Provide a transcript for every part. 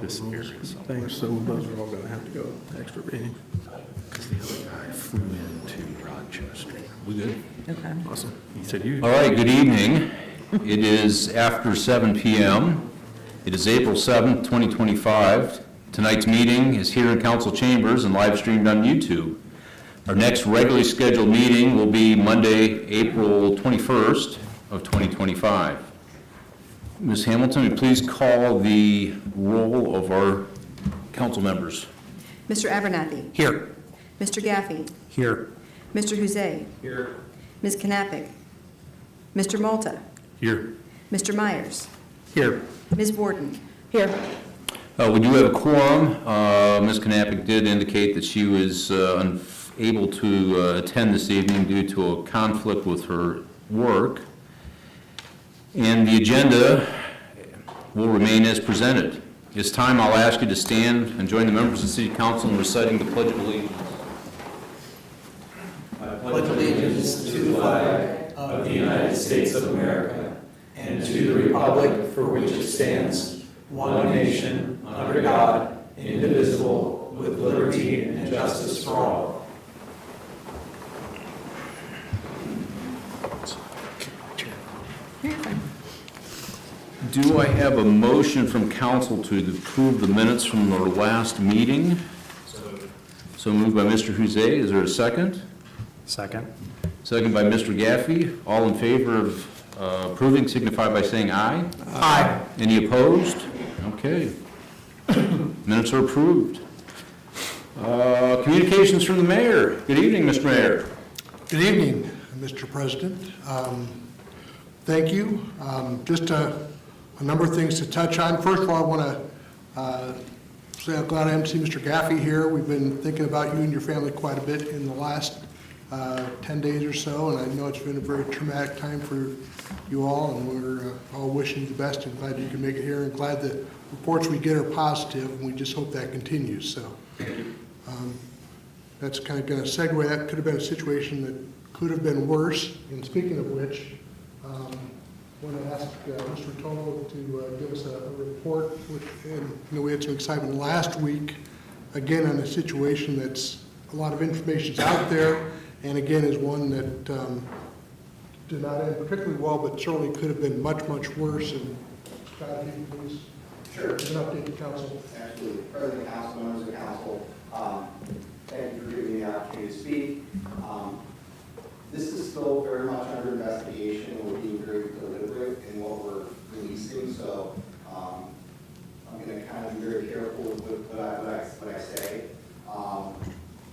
This here. Thanks. So those are all going to have to go extra reading. Because the other guy flew into Rochester. We good? Okay. Awesome. He said you. All right, good evening. It is after 7 p.m. It is April 7th, 2025. Tonight's meeting is here in council chambers and live streamed on YouTube. Our next regularly scheduled meeting will be Monday, April 21st of 2025. Ms. Hamilton, will you please call the roll of our council members? Mr. Abernathy. Here. Mr. Gaffey. Here. Mr. Huzay. Here. Ms. Knappich. Mr. Malta. Here. Mr. Myers. Here. Ms. Borden. Here. We do have a quorum. Ms. Knappich did indicate that she was unable to attend this evening due to a conflict with her work. And the agenda will remain as presented. It's time I'll ask you to stand and join the members of the City Council in reciting the Pledge of Allegiance. I pledge allegiance to the flag of the United States of America and to the republic for which it stands, one nation, under God, indivisible, with liberty and justice for all. Do I have a motion from council to approve the minutes from our last meeting? So moved by Mr. Huzay. Is there a second? Second. Second by Mr. Gaffey. All in favor of approving signify by saying aye. Aye. Any opposed? Okay. Minutes are approved. Communications from the mayor. Good evening, Mr. Mayor. Good evening, Mr. President. Thank you. Just a number of things to touch on. First of all, I want to say I'm glad I am to see Mr. Gaffey here. We've been thinking about you and your family quite a bit in the last 10 days or so, and I know it's been a very traumatic time for you all, and we're all wishing you the best and glad you can make it here, and glad the reports we get are positive, and we just hope that continues. So that's kind of going to segue. That could have been a situation that could have been worse. And speaking of which, I want to ask Mr. Rotolo to give us a report. And we had some excitement last week, again, on a situation that's a lot of information's out there, and again is one that did not end particularly well, but certainly could have been much, much worse. And Scott, if you please. Sure. Give an update to council. Absolutely. President, council, members of council, thank you for giving me the opportunity to speak. This is still very much under investigation, and we're being very deliberate in what we're releasing, so I'm going to kind of be very careful with what I say.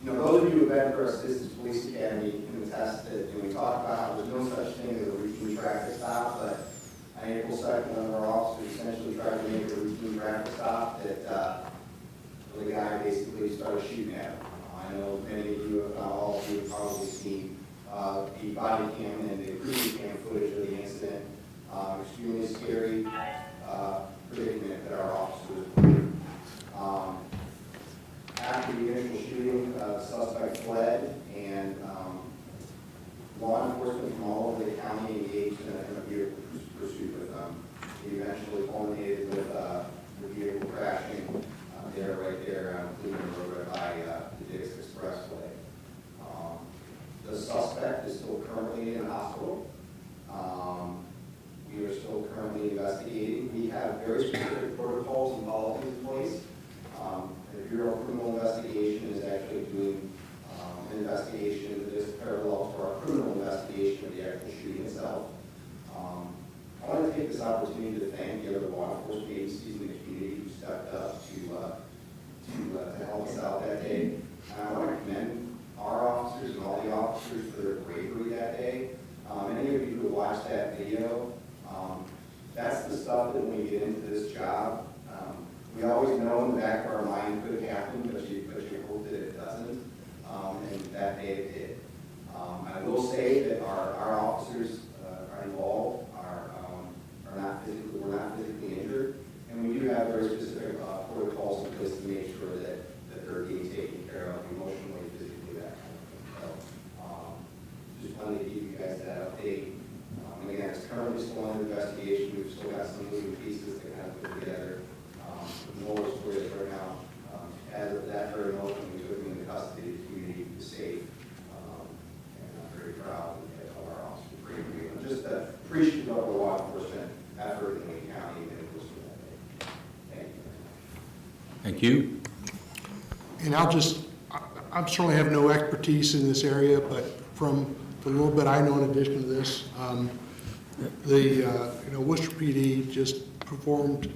Those of you who have been to our Assistance Police Academy can attest that we talked about how there's no such thing as a routine traffic stop, but on April 2nd, one of our officers essentially tried to make a routine traffic stop that the guy basically started shooting at him. I know many of you, if not all of you, have probably seen the body cam and the previous cam footage of the incident. Extremely scary predicament that our officers were in. After the initial shooting, the suspect fled, and law enforcement from all over the county engaged in a vehicle pursuit with them. It eventually culminated with the vehicle crashing right there on Cleveland Road by the Dix Expressway. The suspect is still currently in the hospital. We are still currently investigating. We have very specific protocols and policies in place. The Bureau of Criminal Investigation is actually doing an investigation into this parallel to our criminal investigation of the actual shooting itself. I want to take take this opportunity to thank the other law enforcement agencies in the community who stepped up to help us out that day. And I want to commend our officers and all the officers for their bravery that day. Any of you who watched that video, that's the stuff that when we get into this job, we always know in the back of our mind could happen, but you hope that it doesn't. And that day it did. I will say that our officers are involved, are not physically, we're not physically injured, and we do have very specific protocols in place to make sure that they're being taken care of emotionally, physically, that kind of thing. So, just wanted to give you guys that update. And again, it's currently still under investigation. We've still got some moving pieces to kind of put together. The moral story is right now, as of that very moment, we took him into custody, the community was safe. And I'm very proud of our officers' bravery. I'm just appreciative of the law enforcement effort in Wayne County and in Wooster that day. Thank you. Thank you. And I certainly have no expertise in this area, but from the little bit I know in addition to this, Worcester PD just performed,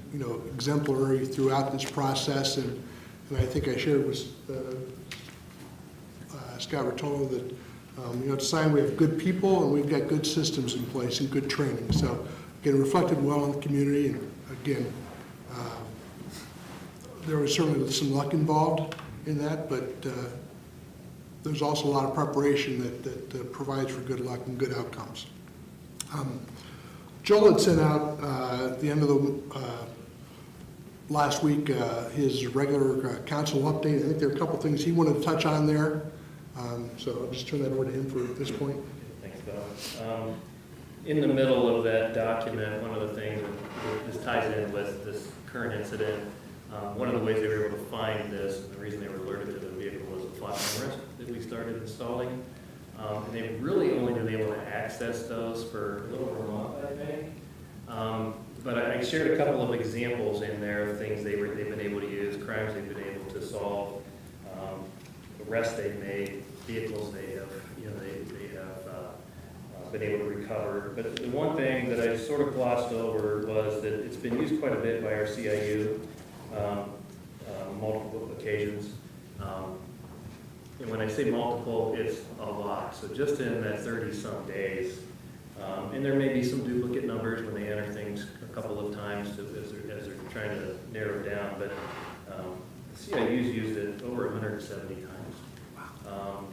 exemplary throughout this process, and I think I shared with Scott Rotolo that, it's a sign we have good people and we've got good systems in place and good training. So, again, reflected well on the community, and again, there was certainly some luck involved in that, but there's also a lot of preparation that provides for good luck and good outcomes. Joel had sent out at the end of the last week his regular council update. I think there are a couple things he wanted to touch on there, so I'll just turn that over to him for this point. Thanks, Bill. In the middle of that document, one of the things that this ties in with this current incident, one of the ways they were able to find this, and the reason they were alerted to the vehicle was the flock cameras that we started installing. And they've really only been able to access those for a little over a month, I think. But I shared a couple of examples in there of things they've been able to use, crimes they've been able to solve, arrests they've made, vehicles they have, they have been able to recover. But the one thing that I sort of glossed over was that it's been used quite a bit by our CIU, multiple occasions. And when I say multiple, it's a lot. So just in that 30-some days, and there may be some duplicate numbers when they enter things a couple of times as they're trying to narrow down, but CIU's used it over 170 times.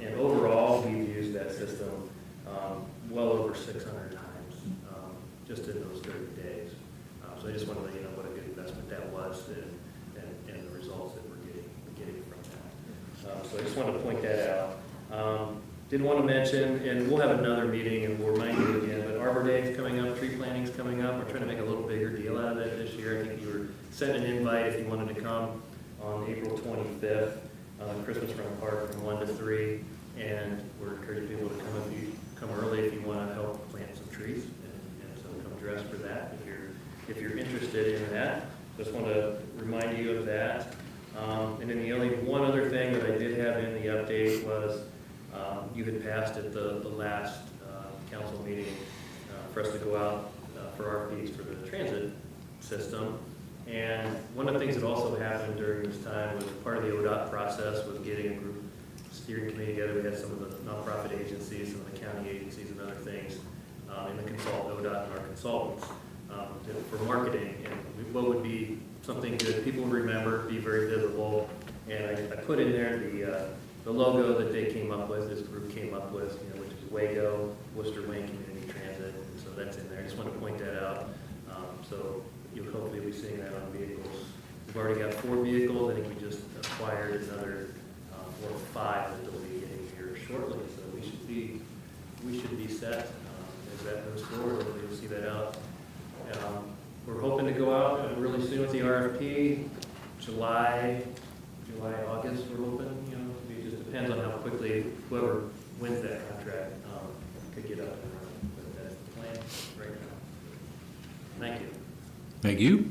And overall, we've used that system well over 600 times just in those 30 days. So I just want to let you know what a good investment that was and the results that we're getting from that. So I just wanted to point that out. Didn't want to mention, and we'll have another meeting and we'll remind you again, but Arbor Day is coming up, tree planting's coming up. We're trying to make a little bigger deal out of that this year. I think you were sent an invite if you wanted to come on April 25th, Christmas Run Park from 1 to 3. And we're encouraging people to come early if you want to help plant some trees. And so come dressed for that if you're interested in that. Just want to remind you of that. And then the only one other thing that I did have in the update was you had passed at the last council meeting for us to go out for RFPs for the transit system. And one of the things that also happened during this time was part of the ODOT process was getting a group steering committee together. We had some of the nonprofit agencies, some of the county agencies and other things, and the ODOT and our consultants for marketing. And what would be something that people would remember, be very visible. And I put in there the logo that they came up with, this group came up with, which is WAGO, Worcester Wayne Community Transit. And so that's in there. I just want to point that out. So you'll hopefully be seeing that on vehicles. We've already got 4 vehicles. I think we just acquired another 4 or 5 that they'll be getting here shortly. So we should be set as that moves forward. Hopefully you'll see that out. We're hoping to go out really soon with the RFP, July, August. We're hoping. It just depends on how quickly whoever wins that contract could get up and running. But that's the plan right now. Thank you. Thank you.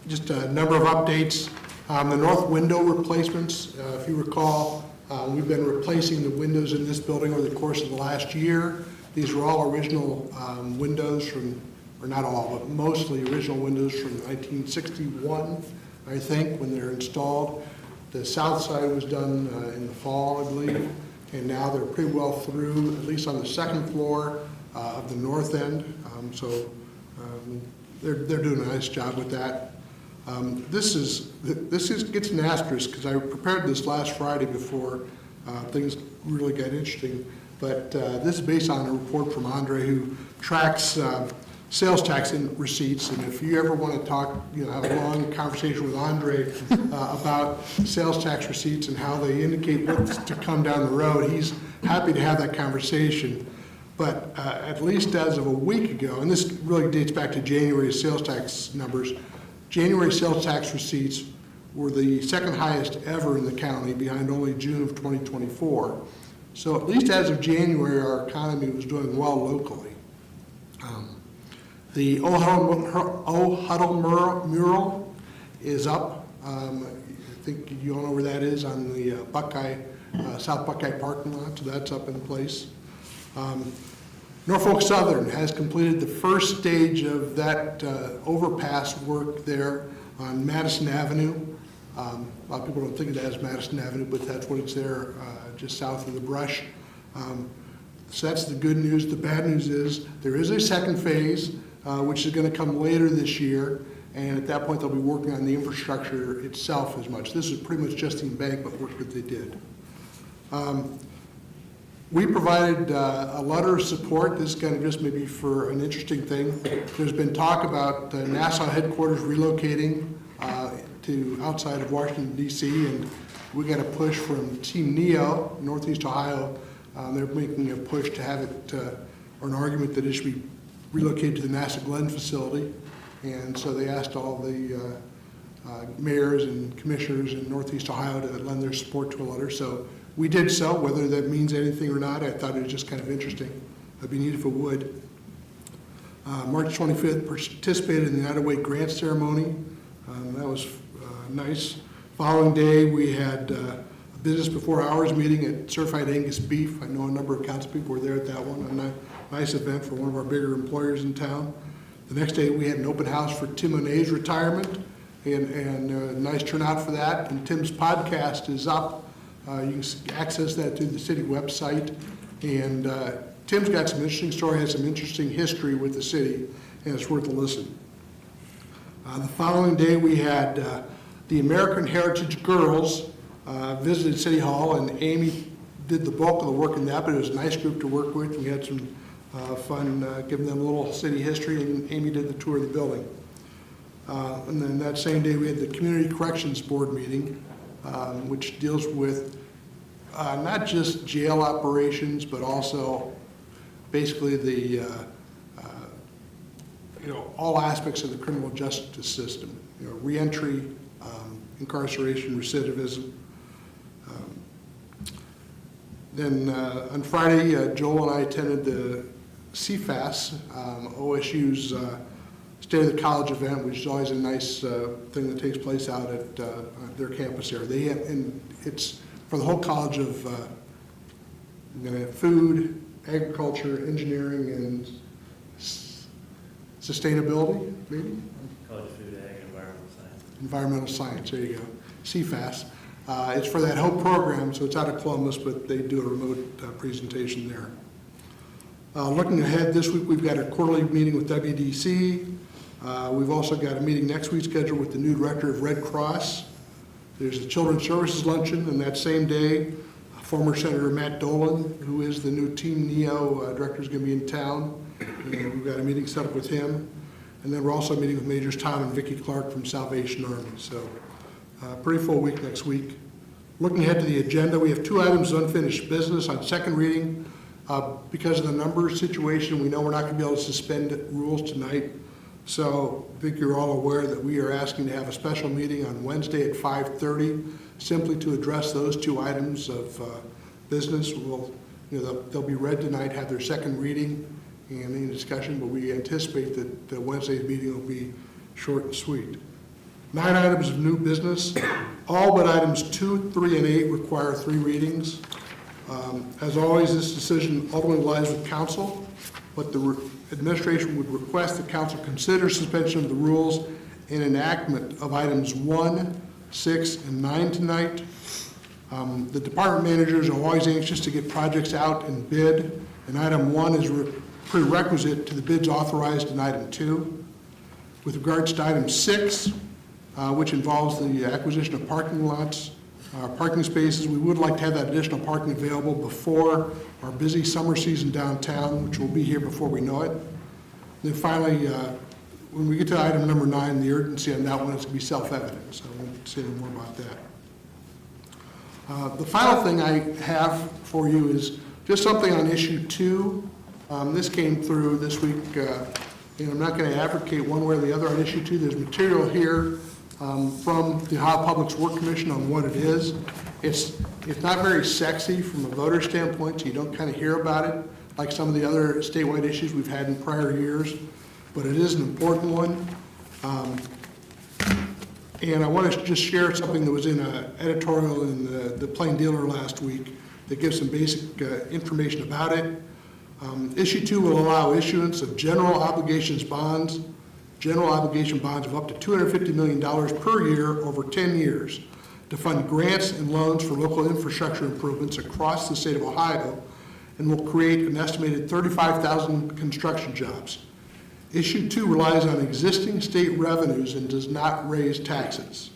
Just a number of updates. The north window replacements, if you recall, we've been replacing the windows in this building over the course of the last year. These are all original windows from, or not all, but mostly original windows from 1961, I think, when they're installed. The south side was done in the fall, I believe, and now they're pretty well through, at least on the second floor of the north end. They're doing a nice job with that. This gets an asterisk because I prepared this last Friday before things really got interesting. But this is based on a report from Andre, who tracks sales tax receipts. And if you ever want to talk, have a long conversation with Andre about sales tax receipts and how they indicate what's to come down the road, he's happy to have that conversation. But at least as of a week ago, and this really dates back to January sales tax numbers, January sales tax receipts were the second highest ever in the county, behind only June of 2024. So at least as of January, our economy was doing well locally. The O Huddle mural is up. I think you all know where that is, on the South Buckeye parking lot, so that's up in place. Norfolk Southern has completed the first stage of that overpass work there on Madison Avenue. A lot of people don't think of that as Madison Avenue, but that's what it's there, just south of the brush. So that's the good news. The bad news is there is a second phase, which is going to come later this year, and at that point they'll be working on the infrastructure itself as much. This is pretty much just the embankment work that they did. We provided a letter of support. This is kind of just maybe for an interesting thing. There's been talk about NASA headquarters relocating to outside of Washington, D.C., and we got a push from Team NEO, Northeast Ohio. They're making a push to have it, or an argument that it should be relocated to the NASA Glenn facility. And so they asked all the mayors and commissioners in Northeast Ohio to lend their support to a letter. So we did so. Whether that means anything or not, I thought it was just kind of interesting. It'd be neat if it would. March 25th, participated in the United Way grant ceremony. That was nice. Following day, we had a business before hours meeting at Certified Angus Beef. I know a number of council people were there at that one. A nice event for one of our bigger employers in town. The next day, we had an open house for Tim O'Neill's retirement, and a nice turnout for that. And Tim's podcast is up. You can access that through the city website. And Tim's got some interesting story, has some interesting history with the city, and it's worth a listen. The following day, we had the American Heritage Girls visited City Hall, and Amy did the bulk of the work in that, but it was a nice group to work with. We had some fun giving them a little city history, and Amy did the tour of the building. And then that same day, we had the Community Corrections Board meeting, which deals with not just jail operations, but also basically the all aspects of the criminal justice system. Reentry, incarceration, recidivism. Then on Friday, Joel and I attended the CFAS, OSU's State of the College event, which is always a nice thing that takes place out at their campus there. They have, and it's for the whole College of Food, Agriculture, Engineering, and Sustainability, maybe? College of Food, Ag, and Environmental Science. Environmental Science, there you go. CFAS. It's for that whole program, so it's out of Columbus, but they do a remote presentation there. Looking ahead, this week we've got a quarterly meeting with WDC. We've also got a meeting next week scheduled with the new director of Red Cross. There's a Children's Services Luncheon, and that same day, former Senator Matt Dolan, who is the new Team NEO director, is going to be in town. And we've got a meeting set up with him. And then we're also meeting with Majors Tom and Vicki Clark from Salvation Army. So pretty full week next week. Looking ahead to the agenda, we have 2 items of unfinished business on second reading. Because of the numbers situation, we know we're not going to be able to suspend rules tonight. So I think you're all aware that we are asking to have a special meeting on Wednesday at 5:30, simply to address those 2 items of business. They'll be read tonight, have their second reading and any discussion, but we anticipate that Wednesday's meeting will be short and sweet. 9 items of new business. All but items 2, 3, and 8 require 3 readings. As always, this decision ultimately lies with council, but the administration would request that council consider suspension of the rules and enactment of items 1, 6, and 9 tonight. The department managers are always anxious to get projects out and bid, and item 1 is prerequisite to the bids authorized in item 2. With regards to item 6, which involves the acquisition of parking lots, parking spaces, we would like to have that additional parking available before our busy summer season downtown, which will be here before we know it. Then finally, when we get to item number 9, the urgency on that one is going to be self-evident, so I won't say any more about that. The final thing I have for you is just something on issue 2. This came through this week, and I'm not going to advocate one way or the other on issue 2. There's material here from the Ohio Public Works Commission on what it is. It's not very sexy from a voter standpoint, so you don't kind of hear about it like some of the other statewide issues we've had in prior years, but it is an important one. And I want to just share something that was in an editorial in the Plain Dealer last week that gives some basic information about it. Issue 2 will allow issuance of general obligation bonds of up to $250 million per year over 10 years to fund grants and loans for local infrastructure improvements across the state of Ohio, and will create an estimated 35,000 construction jobs. Issue 2 relies on existing state revenues and does not raise taxes.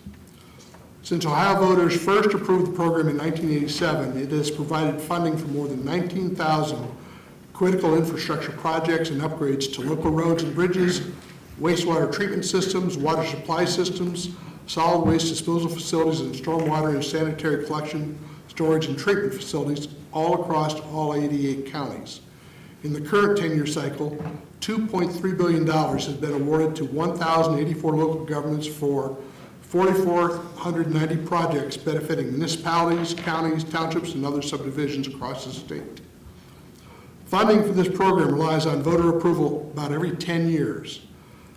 Since Ohio voters first approved the program in 1987, it has provided funding for more than 19,000 critical infrastructure projects and upgrades to local roads and bridges, wastewater treatment systems, water supply systems, solid waste disposal facilities, and stormwater and sanitary collection, storage, and treatment facilities all across all 88 counties. In the current 10-year cycle, $2.3 billion has been awarded to 1,084 local governments for 4,490 projects benefiting municipalities, counties, townships, and other subdivisions across the state. Funding for this program relies on voter approval about every 10 years.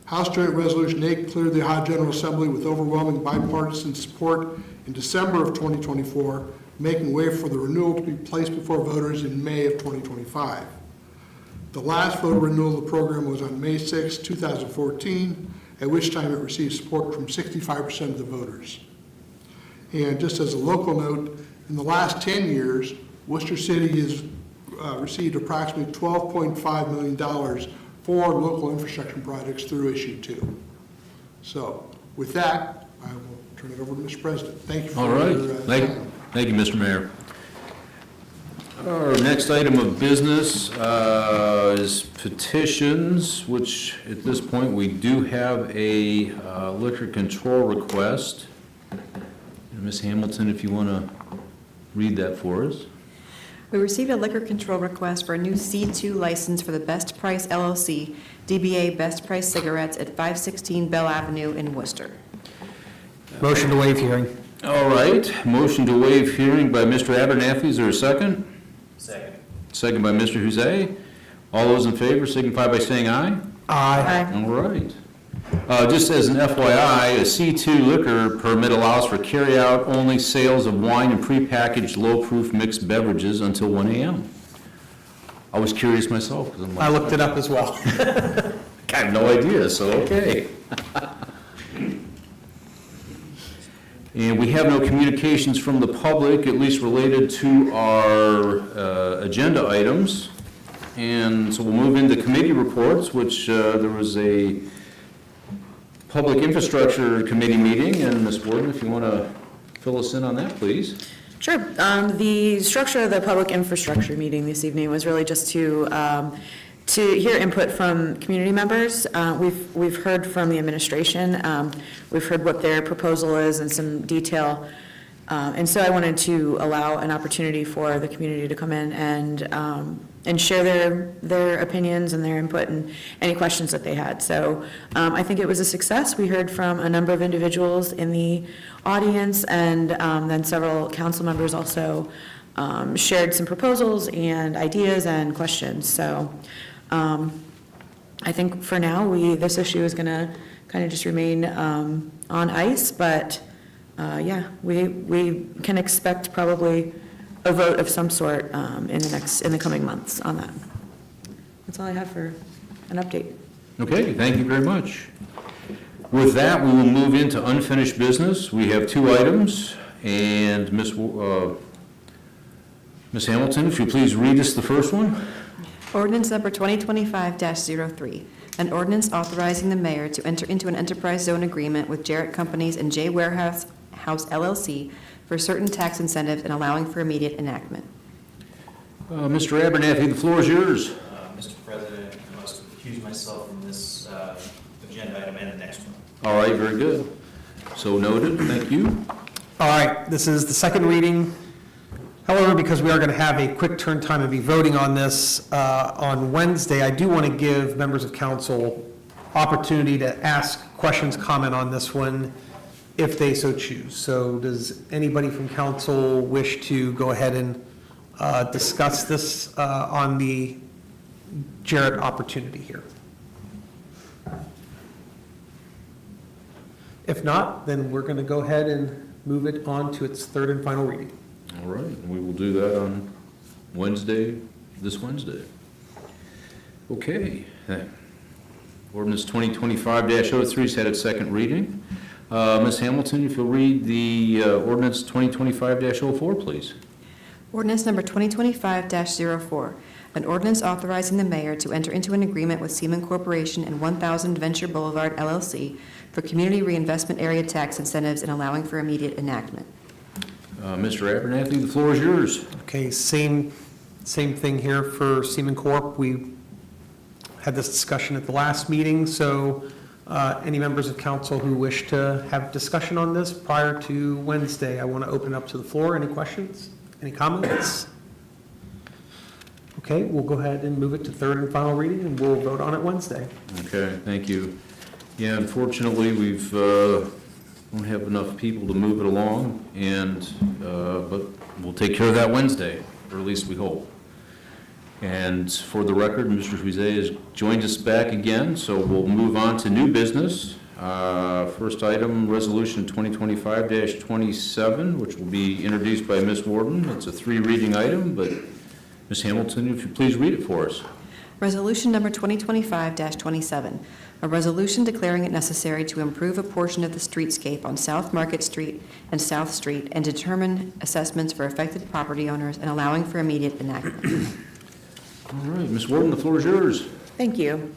House Joint Resolution 8 cleared the Ohio General Assembly with overwhelming bipartisan support in December of 2024, making way for the renewal to be placed before voters in May of 2025. The last voter renewal of the program was on May 6, 2014, at which time it received support from 65% of the voters. And just as a local note, in the last 10 years, Wooster City has received approximately $12.5 million for local infrastructure projects through issue 2. So with that, I will turn it over to Mr. President. Thank you for All right. your time. Thank you, Mr. Mayor. Our next item of business is petitions, which at this point we do have a liquor control request. Ms. Hamilton, if you want to read that for us. We received a liquor control request for a new C2 license for the Best Price LLC, DBA Best Price Cigarettes at 516 Bell Avenue in Worcester. Motion to waive hearing. All right, motion to waive hearing by Mr. Abernathy. Is there a second? Second. Second by Mr. Huzay. All those in favor signify by saying aye. Aye. All right. Just as an FYI, a C2 liquor permit allows for carry-out only sales of wine and prepackaged low-proof mixed beverages until 1 a.m. I was curious myself, because I'm like, I looked it up as well. I have no idea, so okay. And we have no communications from the public, at least related to our agenda items. And so we'll move into committee reports, which there was a Public Infrastructure Committee meeting, and Ms. Warden, if you want to fill us in on that, please. Sure. The structure of the public infrastructure meeting this evening was really just to hear input from community members. We've heard from the administration. We've heard what their proposal is in some detail. And so I wanted to allow an opportunity for the community to come in and share their opinions and their input and any questions that they had. So I think it was a success. We heard from a number of individuals in the audience, and then several council members also shared some proposals and ideas and questions. So I think for now, this issue is going to kind of just remain on ice, but yeah, we can expect probably a vote of some sort in the coming months on that. That's all I have for an update. Okay, thank you very much. With that, we will move into unfinished business. We have 2 items, and Ms. Hamilton, if you please read us the first one. Ordinance number 2025-03, an ordinance authorizing the mayor to enter into an enterprise zone agreement with Jarrett Companies and J Warehouse LLC for certain tax incentives and allowing for immediate enactment. Mr. Abernathy, the floor is yours. Mr. President, I must recuse myself from this agenda item and the next one. All right, very good. So noted, thank you. All right, this is the second reading. However, because we are going to have a quick turn time and be voting on this on Wednesday, I do want to give members of council opportunity to ask questions, comment on this one, if they so choose. So does anybody from council wish to go ahead and discuss this on the Jarrett opportunity here? If not, then we're going to go ahead and move it on to its third and final reading. All right, we will do that on Wednesday, this Wednesday. Okay. Ordinance 2025-03 has had its second reading. Ms. Hamilton, if you'll read the ordinance 2025-04, please. Ordinance number 2025-04, an ordinance authorizing the mayor to enter into an agreement with Seaman Corporation and 1000 Venture Boulevard LLC for community reinvestment area tax incentives and allowing for immediate enactment. Mr. Abernathy, the floor is yours. Okay, same thing here for Seaman Corp. We had this discussion at the last meeting, so any members of council who wish to have discussion on this prior to Wednesday, I want to open up to the floor. Any questions? Any comments? Okay, we'll go ahead and move it to third and final reading, and we'll vote on it Wednesday. Okay, thank you. Yeah, unfortunately, we've don't have enough people to move it along, and but we'll take care of that Wednesday, or at least we hope. And for the record, Mr. Huizet has joined us back again, so we'll move on to new business. First item, Resolution 2025-27, which will be introduced by Ms. Warden. It's a 3-reading item, but Ms. Hamilton, if you please read it for us. Resolution number 2025-27, a resolution declaring it necessary to improve a portion of the streetscape on South Market Street and South Street and determine assessments for affected property owners and allowing for immediate enactment. All right, Ms. Warden, the floor is yours. Thank you.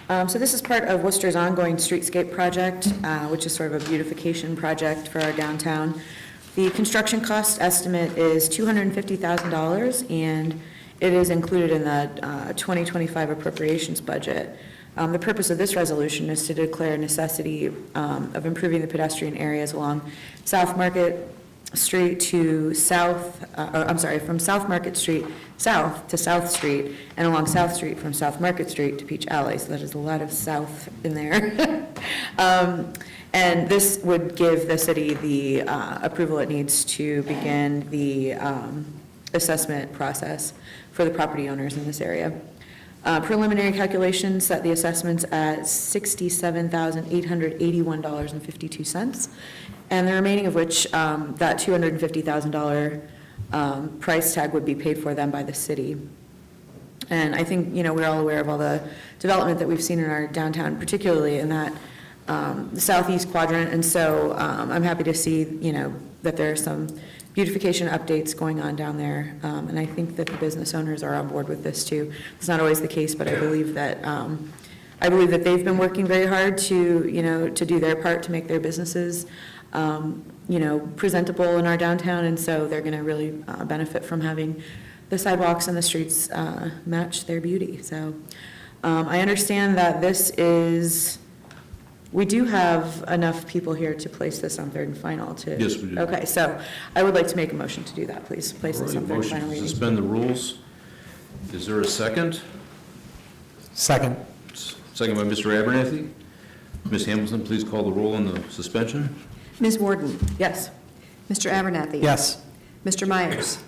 So this is part of Worcester's ongoing streetscape project, which is sort of a beautification project for our downtown. The construction cost estimate is $250,000, and it is included in the 2025 appropriations budget. The purpose of this resolution is to declare necessity of improving the pedestrian areas along South Market Street to from South Market Street south to South Street, and along South Street from South Market Street to Peach Alley, so that is a lot of south in there. And this would give the city the approval it needs to begin the assessment process for the property owners in this area. Preliminary calculations set the assessments at $67,881.52, and the remaining of which, that $250,000 price tag would be paid for then by the city. And I think, we're all aware of all the development that we've seen in our downtown, particularly in that the southeast quadrant, and so I'm happy to see, that there are some beautification updates going on down there, and I think that the business owners are on board with this too. It's not always the case, but I believe that they've been working very hard to, to do their part to make their businesses, presentable in our downtown, and so they're going to really benefit from having the sidewalks and the streets match their beauty. So I understand that we do have enough people here to place this on third and final to. Yes, we do. Okay, so I would like to make a motion to do that, please. Place this on third and final Motion to reading. suspend the rules. Is there a second? Second. Second by Mr. Abernathy. Ms. Hamilton, please call the roll on the suspension. Ms. Warden, Yes. Mr. Abernathy. Yes. Mr. Myers,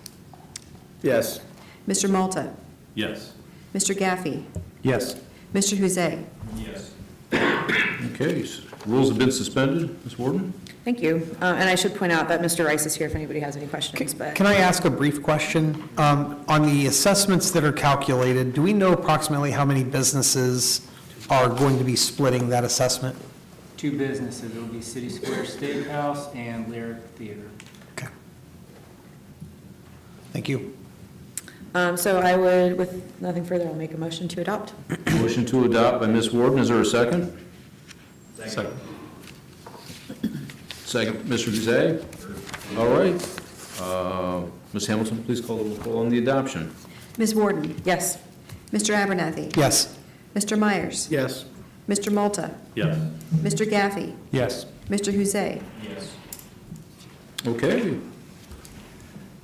Yes. Mr. Malta, Yes. Mr. Gaffey, Yes. Mr. Huizet. Yes. Okay, rules have been suspended. Ms. Warden? Thank you. And I should point out that Mr. Rice is here if anybody has any questions, but. Can I ask a brief question? On the assessments that are calculated, do we know approximately how many businesses are going to be splitting that assessment? 2 businesses, it'll be City Square Steakhouse and Lyric Theater. Okay. Thank you. So I would, with nothing further, I'll make a motion to adopt. Motion to adopt by Ms. Warden, is there a second? Second. Second, Mr. Guzzo? All right. Ms. Hamilton, please call the roll on the adoption. Ms. Warden? Yes. Mr. Abernathy? Yes. Mr. Myers? Yes. Mr. Malta? Yes. Mr. Gaffey? Yes. Mr. Huzay? Yes. Okay.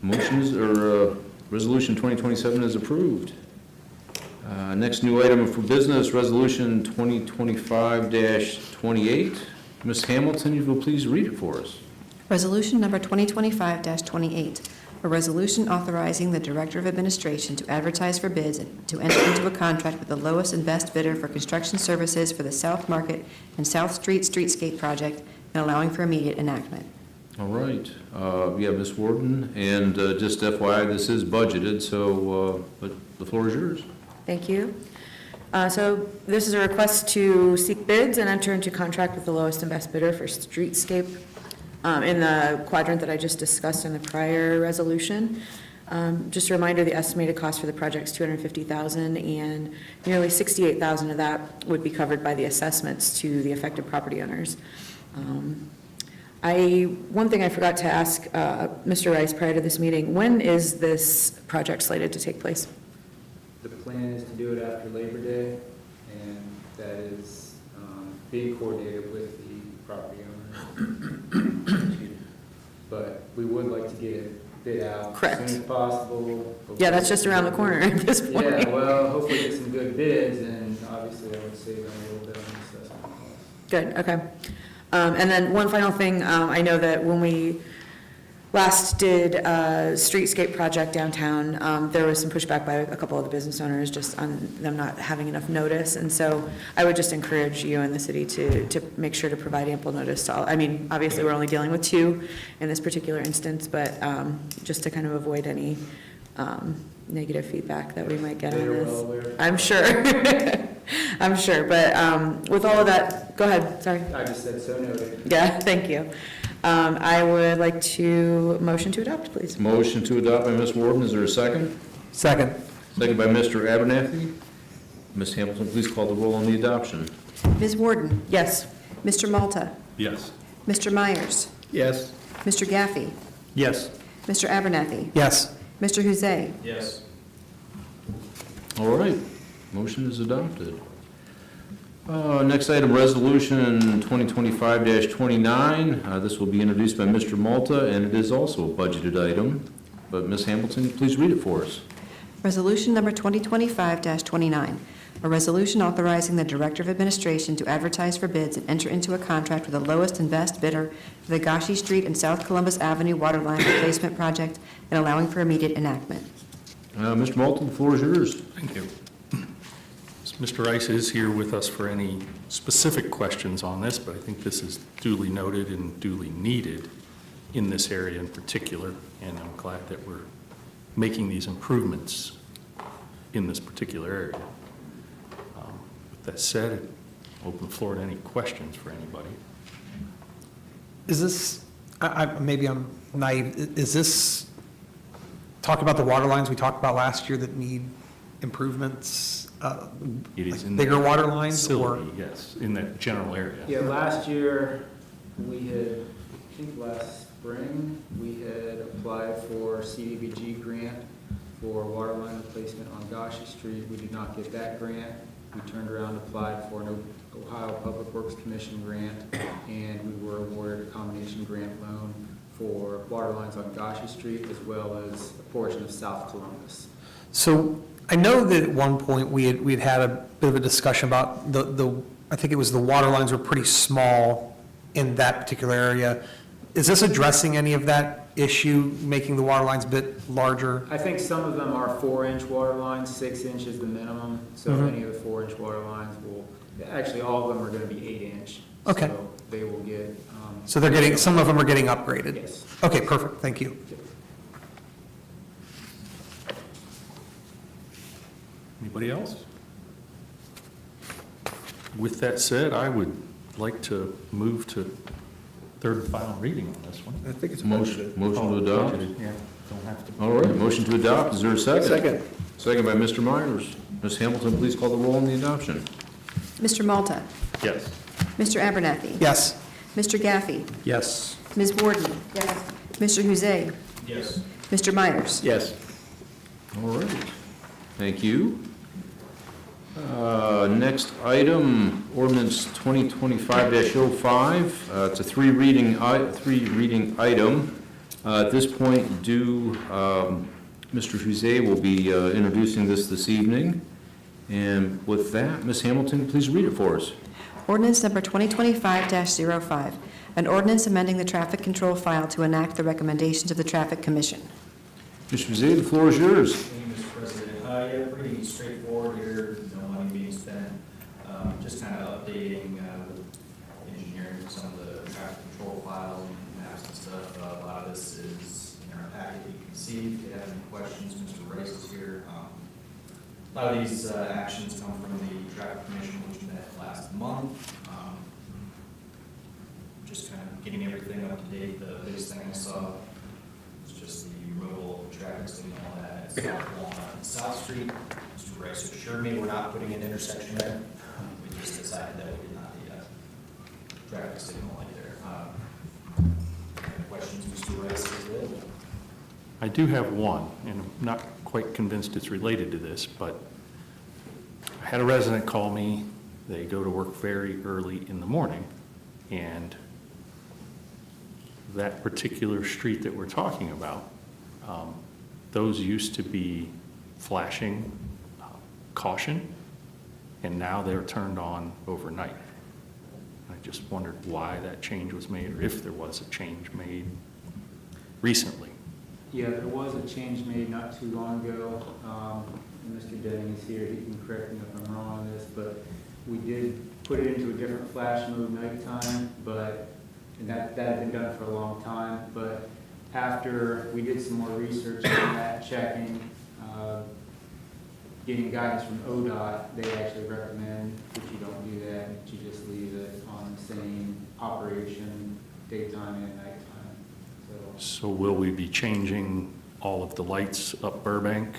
Motions, or Resolution 2027 is approved. Next new item for business, Resolution 2025-28. Ms. Hamilton, you will please read it for us. Resolution number 2025-28, a resolution authorizing the Director of Administration to advertise for bids and to enter into a contract with the lowest and best bidder for construction services for the South Market and South Street Streetscape project and allowing for immediate enactment. All right. Yeah, Ms. Warden, and just FYI, this is budgeted, so but the floor is yours. Thank you. So this is a request to seek bids and enter into contract with the lowest and best bidder for streetscape in the quadrant that I just discussed in the prior resolution. Just a reminder, the estimated cost for the project is $250,000, and nearly $68,000 of that would be covered by the assessments to the affected property owners. One thing I forgot to ask Mr. Rice prior to this meeting, when is this project slated to take place? The plan is to do it after Labor Day, and that is being coordinated with the property owners. But we would like to get it bid out Correct. as soon as possible. Yeah, that's just around the corner at this point. Yeah, well, hopefully get some good bids, and obviously I would save them a little bit on the assessment cost. Good, okay. And then one final thing, I know that when we last did a streetscape project downtown, there was some pushback by a couple of the business owners just on them not having enough notice. And so I would just encourage you and the city to make sure to provide ample notice to all. I mean, obviously, we're only dealing with 2 in this particular instance, but just to kind of avoid any negative feedback that we might get on They are this. well aware. I'm sure. I'm sure, but with all of that, go ahead, sorry. I just said so noted. Yeah, thank you. I would like to motion to adopt, please. Motion to adopt by Ms. Warden, is there a second? Second. Second by Mr. Abernathy. Ms. Hamilton, please call the roll on the adoption. Ms. Warden? Yes. Mr. Malta? Yes. Mr. Myers? Yes. Mr. Gaffey? Yes. Mr. Abernathy? Yes. Mr. Huzay? Yes. All right, motion is adopted. Next item, Resolution 2025-29. This will be introduced by Mr. Malta, and it is also a budgeted item. But Ms. Hamilton, please read it for us. Resolution number 2025-29, a resolution authorizing the Director of Administration to advertise for bids and enter into a contract with the lowest and best bidder for the Gashi Street and South Columbus Avenue water line replacement project and allowing for immediate enactment. Mr. Malta, the floor is yours. Thank you. Mr. Rice is here with us for any specific questions on this, but I think this is duly noted and duly needed in this area in particular, and I'm glad that we're making these improvements in this particular area. With that said, I'll open the floor to any questions for anybody. Is this, maybe I'm naive, is this talk about the water lines we talked about last year that need improvements? It is in Bigger the water lines or? facility, yes, in that general area. Yeah, last year, we had, I think last spring, we had applied for CDBG grant for water line replacement on Gashi Street. We did not get that grant. We turned around and applied for an Ohio Public Works Commission grant, and we were awarded a combination grant loan for water lines on Gashi Street as well as a portion of South Columbus. So I know that at one point we had a bit of a discussion about I think it was the water lines were pretty small in that particular area. Is this addressing any of that issue, making the water lines a bit larger? I think some of them are 4-inch water lines, 6 inches the minimum. So Mhm. any of the 4-inch water lines will, actually all of them are going to be 8-inch. Okay. So they will get. So they're getting, some of them are getting upgraded? Yes. Okay, perfect, thank you. Anybody else? With that said, I would like to move to third and final reading on this one. I think it's motion to adopt. Yeah, don't have to. All right, motion to adopt, is there a second? Second. Second by Mr. Myers. Ms. Hamilton, please call the roll on the adoption. Mr. Malta? Yes. Mr. Abernathy? Yes. Mr. Gaffey? Yes. Ms. Warden? Yes. Mr. Huzay? Yes. Mr. Myers? Yes. All right, thank you. Next item, ordinance 2025-05. It's a three reading item. At this point, Mr. Huzay will be introducing this evening. And with that, Ms. Hamilton, please read it for us. Ordinance number 2025-05, an ordinance amending the traffic control file to enact the recommendations of the Traffic Commission. Mr. Huzay, the floor is yours. Thank you, Mr. President. Yeah, pretty straightforward here, no money being spent, just kind of updating, engineering some of the traffic control file and maps and stuff. A lot of this is in our packet, you can see. If you have any questions, Mr. Rice is here. A lot of these actions come from the Traffic Commission, which met last month. Just kind of getting everything up to date. The biggest thing I saw was just the removal of traffic signal at South Street. Mr. Rice assured me we're not putting an intersection there. We just decided that we did not need a traffic signal light there. Any questions, Mr. Rice, is it? I do have one, and I'm not quite convinced it's related to this, but I had a resident call me. They go to work very early in the morning, and that particular street that we're talking about, those used to be flashing caution, and now they're turned on overnight. I just wondered why that change was made, or if there was a change made recently. Yeah, there was a change made not too long ago. And Mr. Denning is here, he can correct me if I'm wrong on this, but we did put it into a different flash mode nighttime, and that had been done for a long time, but after we did some more research on that, checking, getting guidance from ODOT, they actually recommend that you don't do that, that you just leave it on the same operation daytime and nighttime. So will we be changing all of the lights up Burbank,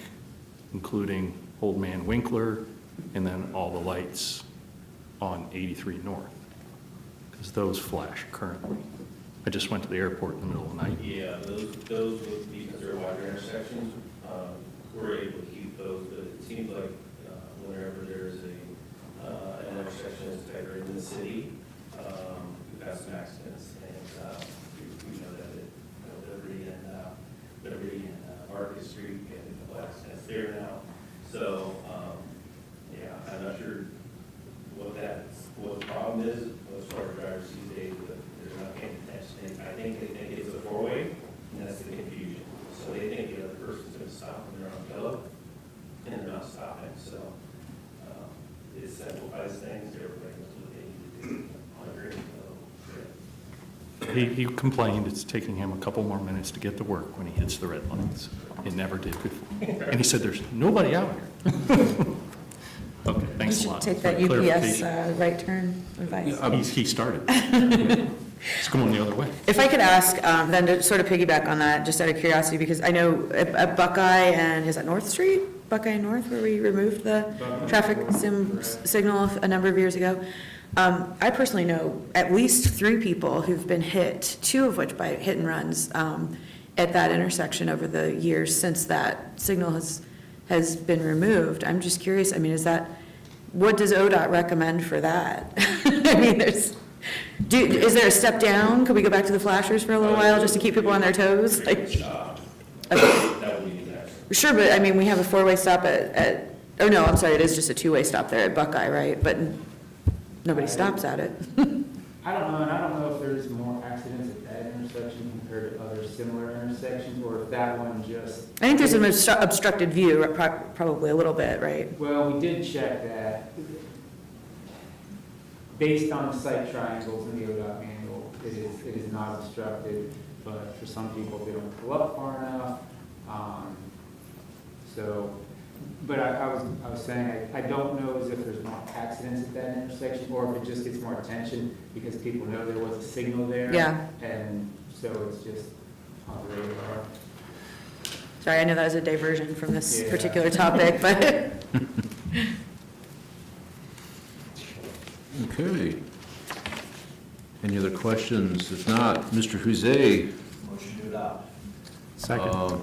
including Old Man Winkler, and then all the lights on 83 North? Because those flash currently. I just went to the airport in the middle of the night. Yeah, those would be, because they're wider intersections, we're able to keep those, but it seems like whenever there's an intersection that's tighter in the city, we've got some accidents, and we know that Liberty and Market Street getting a couple accidents there now. So, yeah, I'm not sure what the problem is as far as drivers these days, but they're not paying attention. I think they think it's a four-way, and that's the confusion. So they think the other person's going to stop when they're on yellow, and they're not stopping. So it simplifies things. Everybody knows what they need to do. I agree. He complained it's taking him a couple more minutes to get to work when he hits the red lights. It never did before. And he said, there's nobody out here. Okay, thanks a lot. You should take for that the UPS clarification. right turn advice. He started. It's going the other way. If I could ask, then to sort of piggyback on that, just out of curiosity, because I know at Buckeye and, is that North Street? Buckeye and North, where we removed the traffic signal a number of years ago. I personally know at least 3 people who've been hit, 2 of which by hit and runs, at that intersection over the years since that signal has been removed. I'm just curious, I mean, what does ODOT recommend for that? I mean, is there a step down? Could we go back to the flashers for a little while just to keep people on their toes? Like, sure, but I mean, we have a 4-way stop oh no, I'm sorry, it is just a 2-way stop there at Buckeye, right? But nobody stops at it. I don't know, and I don't know if there's more accidents at that intersection compared to other similar intersections, or if that one just... I think there's an obstructed view, probably a little bit, right? Well, we did check that. based on site triangles in the ODOT manual, it is not obstructed, but for some people, they don't pull up far enough. So, but I was saying, I don't know as if there's more accidents at that intersection, or if it just gets more attention because people know there was a signal there. Yeah. And so it's just on the radar. Sorry, I know that was a diversion from this Yeah. particular topic, but Okay. Any other questions? If not, Mr. Jose. Motion to adopt. Second. I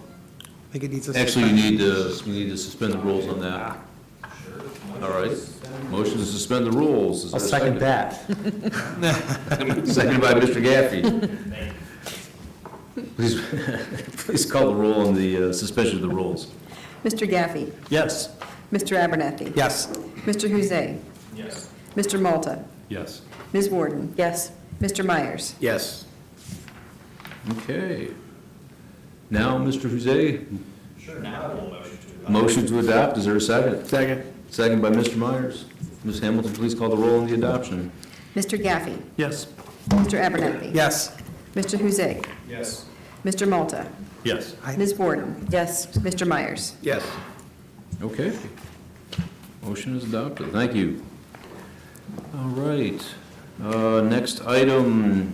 think it needs a. Actually, you need to suspend the rules on that. Sure. All right. Motion to suspend the rules. Is I'll there a second that. Seconded by Mr. Gaffey. Please, please call the roll on the suspension of the rules. Mr. Gaffey. Yes. Mr. Abernathy. Yes. Mr. Huzay. Yes. Mr. Malta. Yes. Ms. Warden. yes. Mr. Myers. Yes. Okay. Now, Mr. Jose, Sure, now we'll motion to adopt. motion to adopt. Is there a second? Second. Second by Mr. Myers. Ms. Hamilton, please call the roll on the adoption. Mr. Gaffey. Yes. Mr. Abernathy. Yes. Mr. Huzay. Yes. Mr. Malta. Yes. Ms. Warden. Yes. Mr. Myers. Yes. Okay. Motion is adopted. Thank you. All right. Next item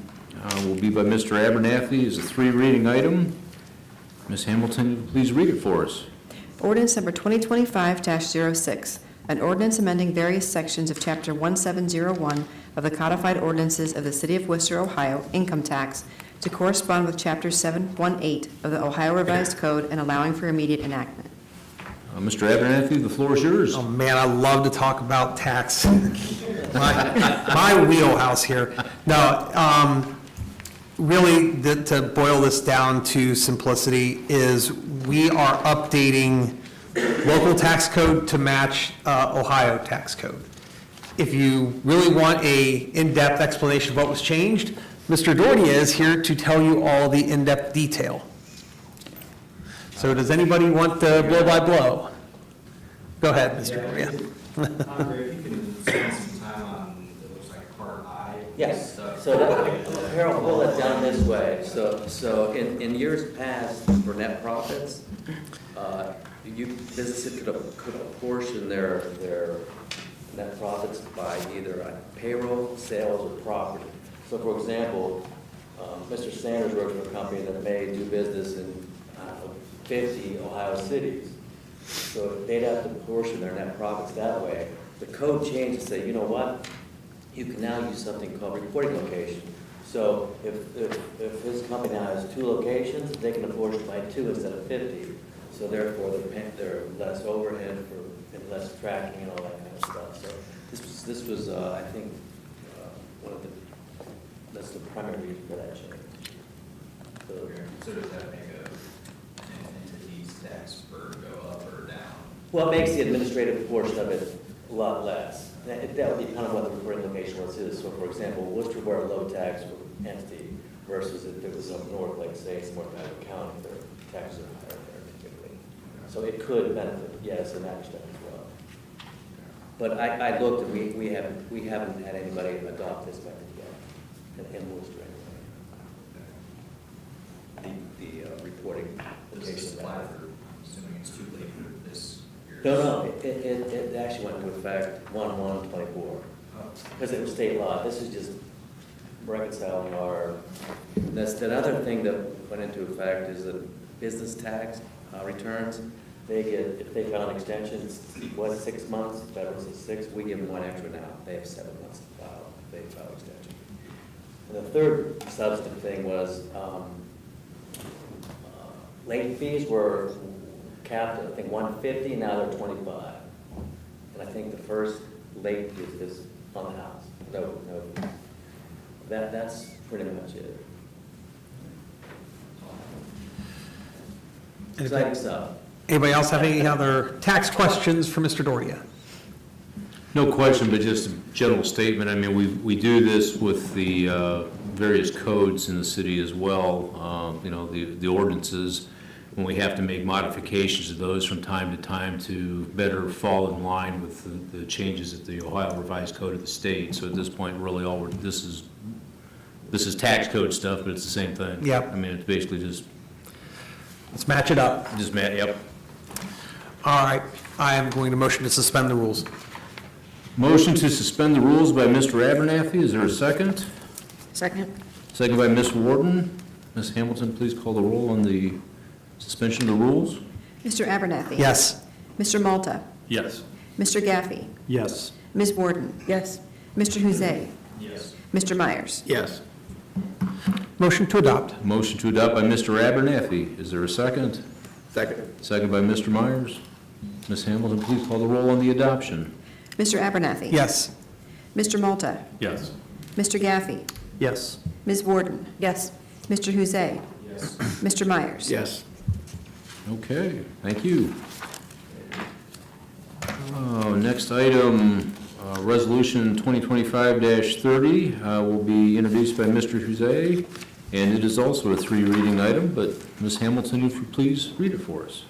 will be by Mr. Abernathy. It's a 3-reading item. Ms. Hamilton, please read it for us. Ordinance number 2025-06, an ordinance amending various sections of Chapter 1701 of the Codified Ordinances of the City of Wooster, Ohio, Income Tax, to correspond with Chapter 718 of the Ohio Revised Code and allowing for immediate enactment. Mr. Abernathy, the floor is yours. Oh, man, I love to talk about tax. My wheelhouse here. No, really, to boil this down to simplicity, is we are updating local tax code to match Ohio tax code. If you really want a in-depth explanation of what was changed, Mr. Doherty is here to tell you all the in-depth detail. So does anybody want the blow-by-blow? Go ahead, Mr. Doherty. Andre, if you can spend some time on, it looks like Part I. Yes, stuff. so Harold, pull it down this way. So in years past, for net profits, businesses could apportion their net profits by either payroll, sales, or property. So for example, Mr. Sanders works for a company that may do business in 50 Ohio cities. So they'd have to portion their net profits that way. The code changed to say, you know what? You can now use something called reporting location. So if his company now has 2 locations, they can apportion by 2 instead of 50. So therefore, they're less overhead and less tracking and all that kind of stuff. So this was I think, that's the primary reason for that change. So does that make an entity's tax burden go up or down? Well, it makes the administrative portion of it a lot less. That would be kind of what the reporting location was is. So for example, Worcester were a low tax entity versus if it was up north, like say it's North Idaho County, their taxes are higher there typically. So it could benefit, yes, in that respect as well. But I looked and we haven't had anybody adopt this method yet in Worcester anyway. The reporting Does this location. apply for, assuming it's too late for this year? No, it actually went into effect 1/1/24, Oh. because it was state law. This is just reconciling our, that's another thing that went into effect is the business tax returns. They get, if they file an extension, it's, 6 months, federal is 6, we give them 1 extra now. They have 7 months to file, if they file extension. And the third substantive thing was, late fees were capped at, I think, 150, now they're 25. And I think the first late fee is on the house. No. That's pretty much it. Exciting stuff. Anybody else have any other tax questions for Mr. Doherty? No question, but just a general statement. I mean, we do this with the various codes in the city as well, the ordinances. when we have to make modifications to those from time to time to better fall in line with the changes at the Ohio Revised Code of the state. So at this point, really all this is tax code stuff, but it's the same thing. Yep. I mean, it's basically Let's match it up. yep. All right, I am going to motion to suspend the rules. Motion to suspend the rules by Mr. Abernathy. Is there a second? Second? Second by Ms. Warden. Ms. Hamilton, please call the roll on the suspension of the rules. Mr. Abernathy. Yes. Mr. Malta. Yes. Mr. Gaffey. Yes. Ms. Warden. Yes. Mr. Huzay. Yes. Mr. Myers. Yes. Motion to adopt. Motion to adopt by Mr. Abernathy. Is there a second? Second. Second by Mr. Myers. Ms. Hamilton, please call the roll on the adoption. Mr. Abernathy. Yes. Mr. Malta. Yes. Mr. Gaffey. Yes. Ms. Warden. Yes. Mr. Huzay. Yes. Mr. Myers. Yes. Okay, thank you. Next item, Resolution 2025-30 will be introduced by Mr. Huzay, and it is also a 3-reading item, but Ms. Hamilton, if you please read it for us.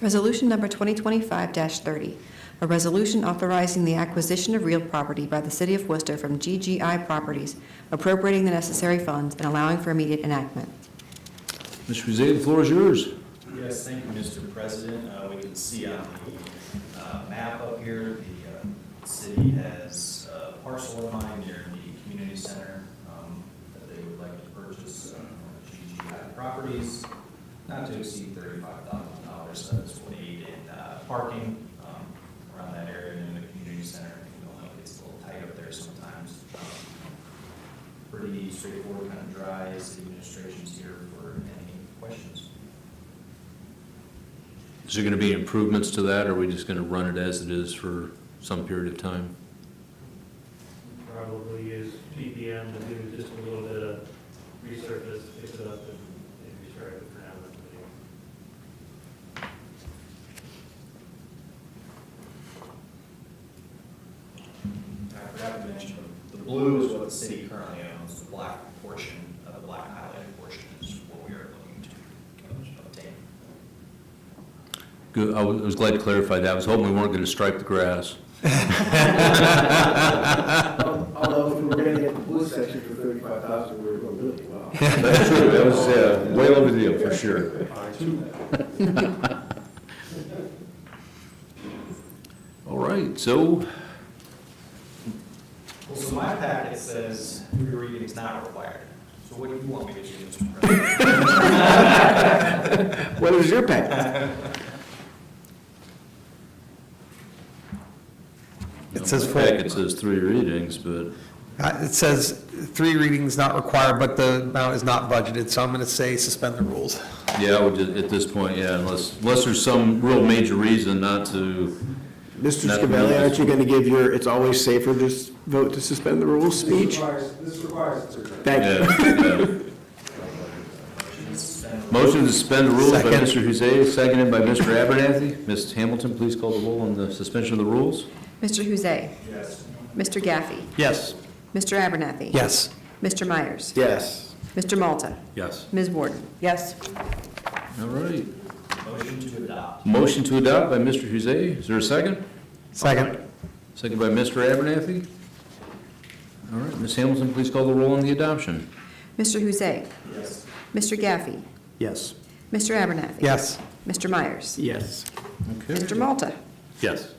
Resolution number 2025-30, a resolution authorizing the acquisition of real property by the City of Worcester from GGI Properties, appropriating the necessary funds, and allowing for immediate enactment. Mr. Huzay, the floor is yours. Yes, thank you, Mr. President. We can see on the map up here, the city has a parcel of land near the community center that they would like to purchase GGI properties, not to exceed $35,000. So this will aid in parking around that area and in the community center. You know, it's a little tight up there sometimes. Pretty straightforward, kind of dry. City administration's here for any questions. Is there going to be improvements to that, or are we just going to run it as it is for some period of time? Probably use PPM to do just a little bit of resurface, fix it up, and maybe try it for now. I forgot to mention, the blue is what the city currently owns, the black portion, the black highlighted portion is what we are looking to obtain. Good, I was glad to clarify that. I was hoping we weren't going to stripe the grass. Although if we were going to get the blue section for $35,000, we were going really well. That's true, that was way over the deal, for sure. All right, so, Well, so my packet says 3 readings not required. So what do you want me to do, Mr. President? What is your pack? It says the full. packet says 3 readings, but It says 3 readings not required, but the amount is not budgeted, so I'm going to say suspend the rules. yeah, at this point, yeah, unless there's some real major reason not to. Mr. Not to Scavelli, move. aren't you going to give your "it's always safer to vote to suspend the rules" speech? This requires a certain. Thank you. Yeah. Motion to suspend the rules by Second. Mr. Huzay, seconded by Mr. Abernathy. Ms. Hamilton, please call the roll on the suspension of the rules. Mr. Huzay. Yes. Mr. Gaffey. Yes. Mr. Abernathy. Yes. Mr. Myers. Yes. Mr. Malta. Yes. Ms. Warden. Yes. All right. Motion to adopt. Motion to adopt by Mr. Huzay. Is there a second? Second. Second by Mr. Abernathy. All right, Ms. Hamilton, please call the roll on the adoption. Mr. Huzay. Yes. Mr. Gaffey. Yes. Mr. Abernathy. Yes. Mr. Myers. Yes. Okay. Mr. Malta. Yes.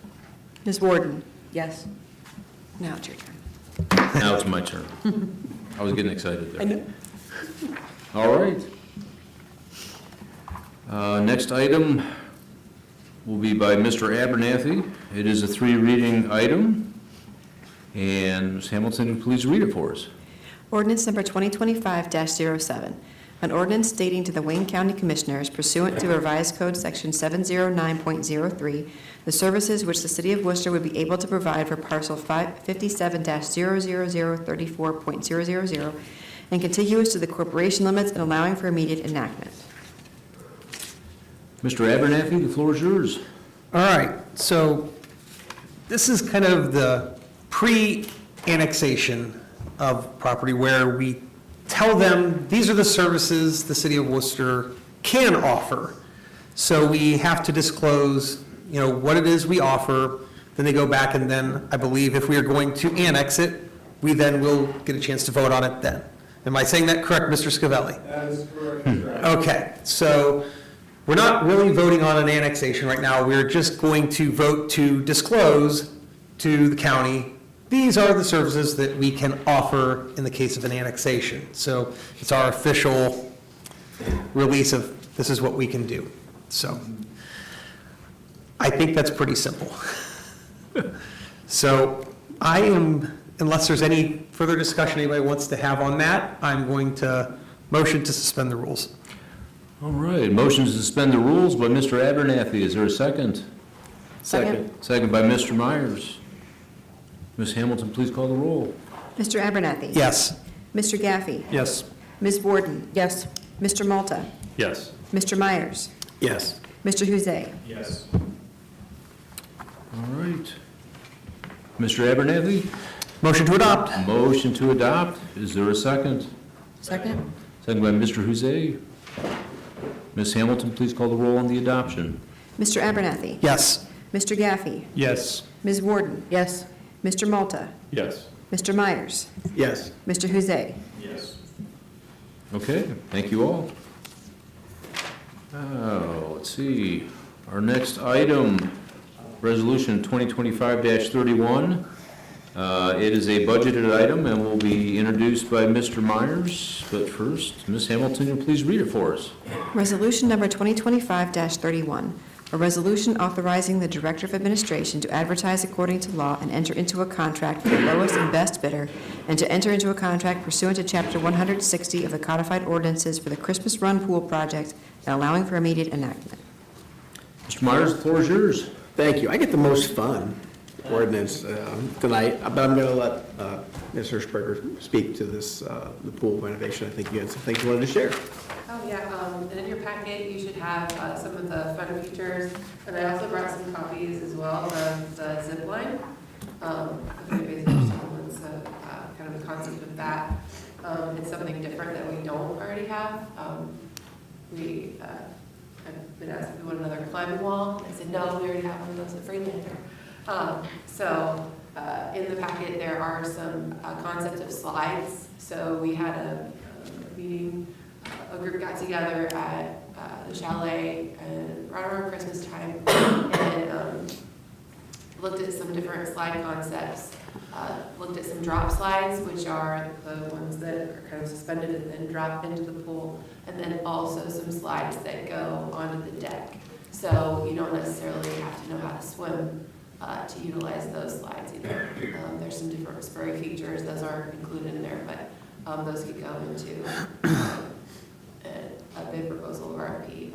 Ms. Warden. Yes. Now it's your turn. Now it's my turn. I was getting excited there. I know. All right. Next item will be by Mr. Abernathy. It is a 3-reading item. And Ms. Hamilton, please read it for us. Ordinance number 2025-07, an ordinance stating to the Wayne County Commissioners pursuant to Revised Code Section 709.03, the services which the City of Worcester would be able to provide for parcel 57-00034.000 and contiguous to the corporation limits and allowing for immediate enactment. Mr. Abernathy, the floor is yours. All right, so this is kind of the pre-annexation of property where we tell them, these are the services the City of Worcester can offer. So we have to disclose, what it is we offer, then they go back, and then I believe if we are going to annex it, we then will get a chance to vote on it then. Am I saying that correct, Mr. Scavelli? That is correct. Okay, so we're not really voting on an annexation right now. We're just going to vote to disclose to the county, these are the services that we can offer in the case of an annexation. So it's our official release of, this is what we can do. So I think that's pretty simple. So I am, unless there's any further discussion anybody wants to have on that, I'm going to motion to suspend the rules. All right, motion to suspend the rules by Mr. Abernathy. Is there a second? Second. Second by Mr. Myers. Ms. Hamilton, please call the roll. Mr. Abernathy. Yes. Mr. Gaffey. Yes. Ms. Warden. Yes. Mr. Malta. Yes. Mr. Myers. Yes. Mr. Huzay. Yes. All right. Mr. Abernathy? Motion to adopt. Motion to adopt. Is there a second? Second. Second by Mr. Huzay. Ms. Hamilton, please call the roll on the adoption. Mr. Abernathy. Yes. Mr. Gaffey. Yes. Ms. Warden. Yes. Mr. Malta. Yes. Mr. Myers. Yes. Mr. Huzay. Yes. Okay, thank you all. Let's see, our next item, Resolution 2025-31. It is a budgeted item and will be introduced by Mr. Myers. But first, Ms. Hamilton, you'll please read it for us. Resolution number 2025-31, a resolution authorizing the Director of Administration to advertise according to law and enter into a contract for the lowest and best bidder, and to enter into a contract pursuant to Chapter 160 of the Codified Ordinances for the Christmas Run Pool Project and allowing for immediate enactment. Mr. Myers, the floor is yours. Thank you. I get the most fun ordinance tonight, but I'm going to let Mr. Springer speak to this, the pool renovation. I think you had some things you wanted to share. Oh, yeah, and in your packet, you should have some of the fun features, and I also brought some copies as well of the zip line. If anybody's interested in kind of the concept of that. It's something different that we don't already have. I've been asked if we want another climbing wall. I said, no, we already have one of those at Freelander. In the packet, there are some concepts of slides. So we had a meeting, a group got together at the chalet and right around Christmas time and looked at some different slide concepts. Looked at some drop slides, which are the ones that are kind of suspended and then drop into the pool, and then also some slides that go onto the deck. So you don't necessarily have to know how to swim to utilize those slides either. There's some different spray features, those aren't included in there, but those could go into a bid proposal or RFP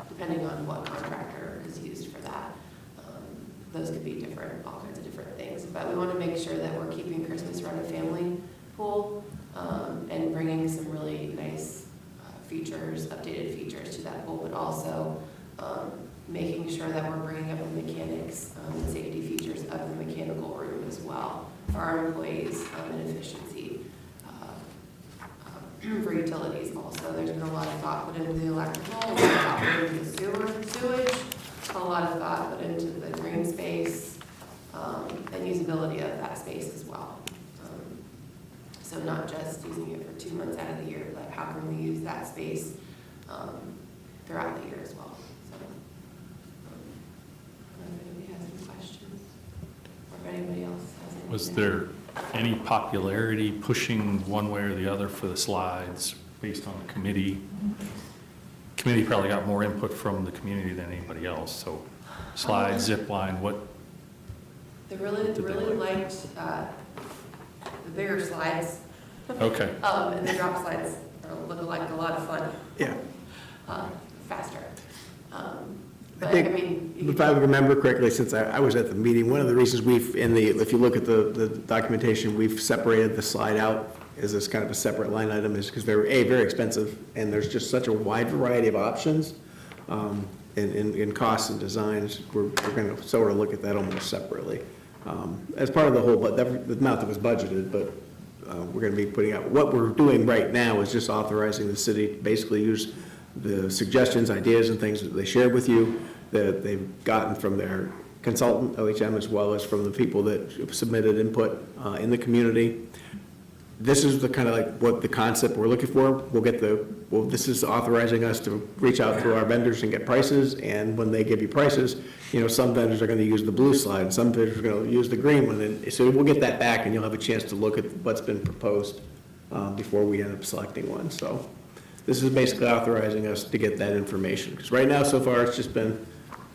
depending on what contractor is used for that. Those could be different, all kinds of different things. But we want to make sure that we're keeping Christmas Run a family pool and bringing some really nice features, updated features to that pool, but also making sure that we're bringing up the mechanics and safety features of the mechanical room as well for our employees and efficiency for utilities also. There's been a lot of thought put into the electrical, a lot of thought put into the sewage, a lot of thought put into the green space and usability of that space as well. So not just using it for 2 months out of the year, but how can we use that space throughout the year as well. So I don't know if anybody has any questions or if anybody else has anything. Was there any popularity pushing one way or the other for the slides based on the committee? Committee probably got more input from the community than anybody else, so slides, zip line, what? They really liked the bigger slides. Okay. And the drop slides look like a lot of fun. Yeah. Faster. I think, if I remember correctly, since I was at the meeting, one of the reasons if you look at the documentation, we've separated the slide out as this kind of a separate line item is because they're very expensive and there's just such a wide variety of options in costs and designs. We're going to sort of look at that almost separately as part of the whole, but the amount that was budgeted, but we're going to be putting out, what we're doing right now is just authorizing the city to basically use the suggestions, ideas, and things that they shared with you, that they've gotten from their consultant, OHM, as well as from the people that submitted input in the community. This is the kind of like what the concept we're looking for. This is authorizing us to reach out to our vendors and get prices, and when they give you prices, some vendors are going to use the blue slide, some vendors are going to use the green one, and so we'll get that back, and you'll have a chance to look at what's been proposed before we end up selecting one. So this is basically authorizing us to get that information, because right now, so far, it's just been,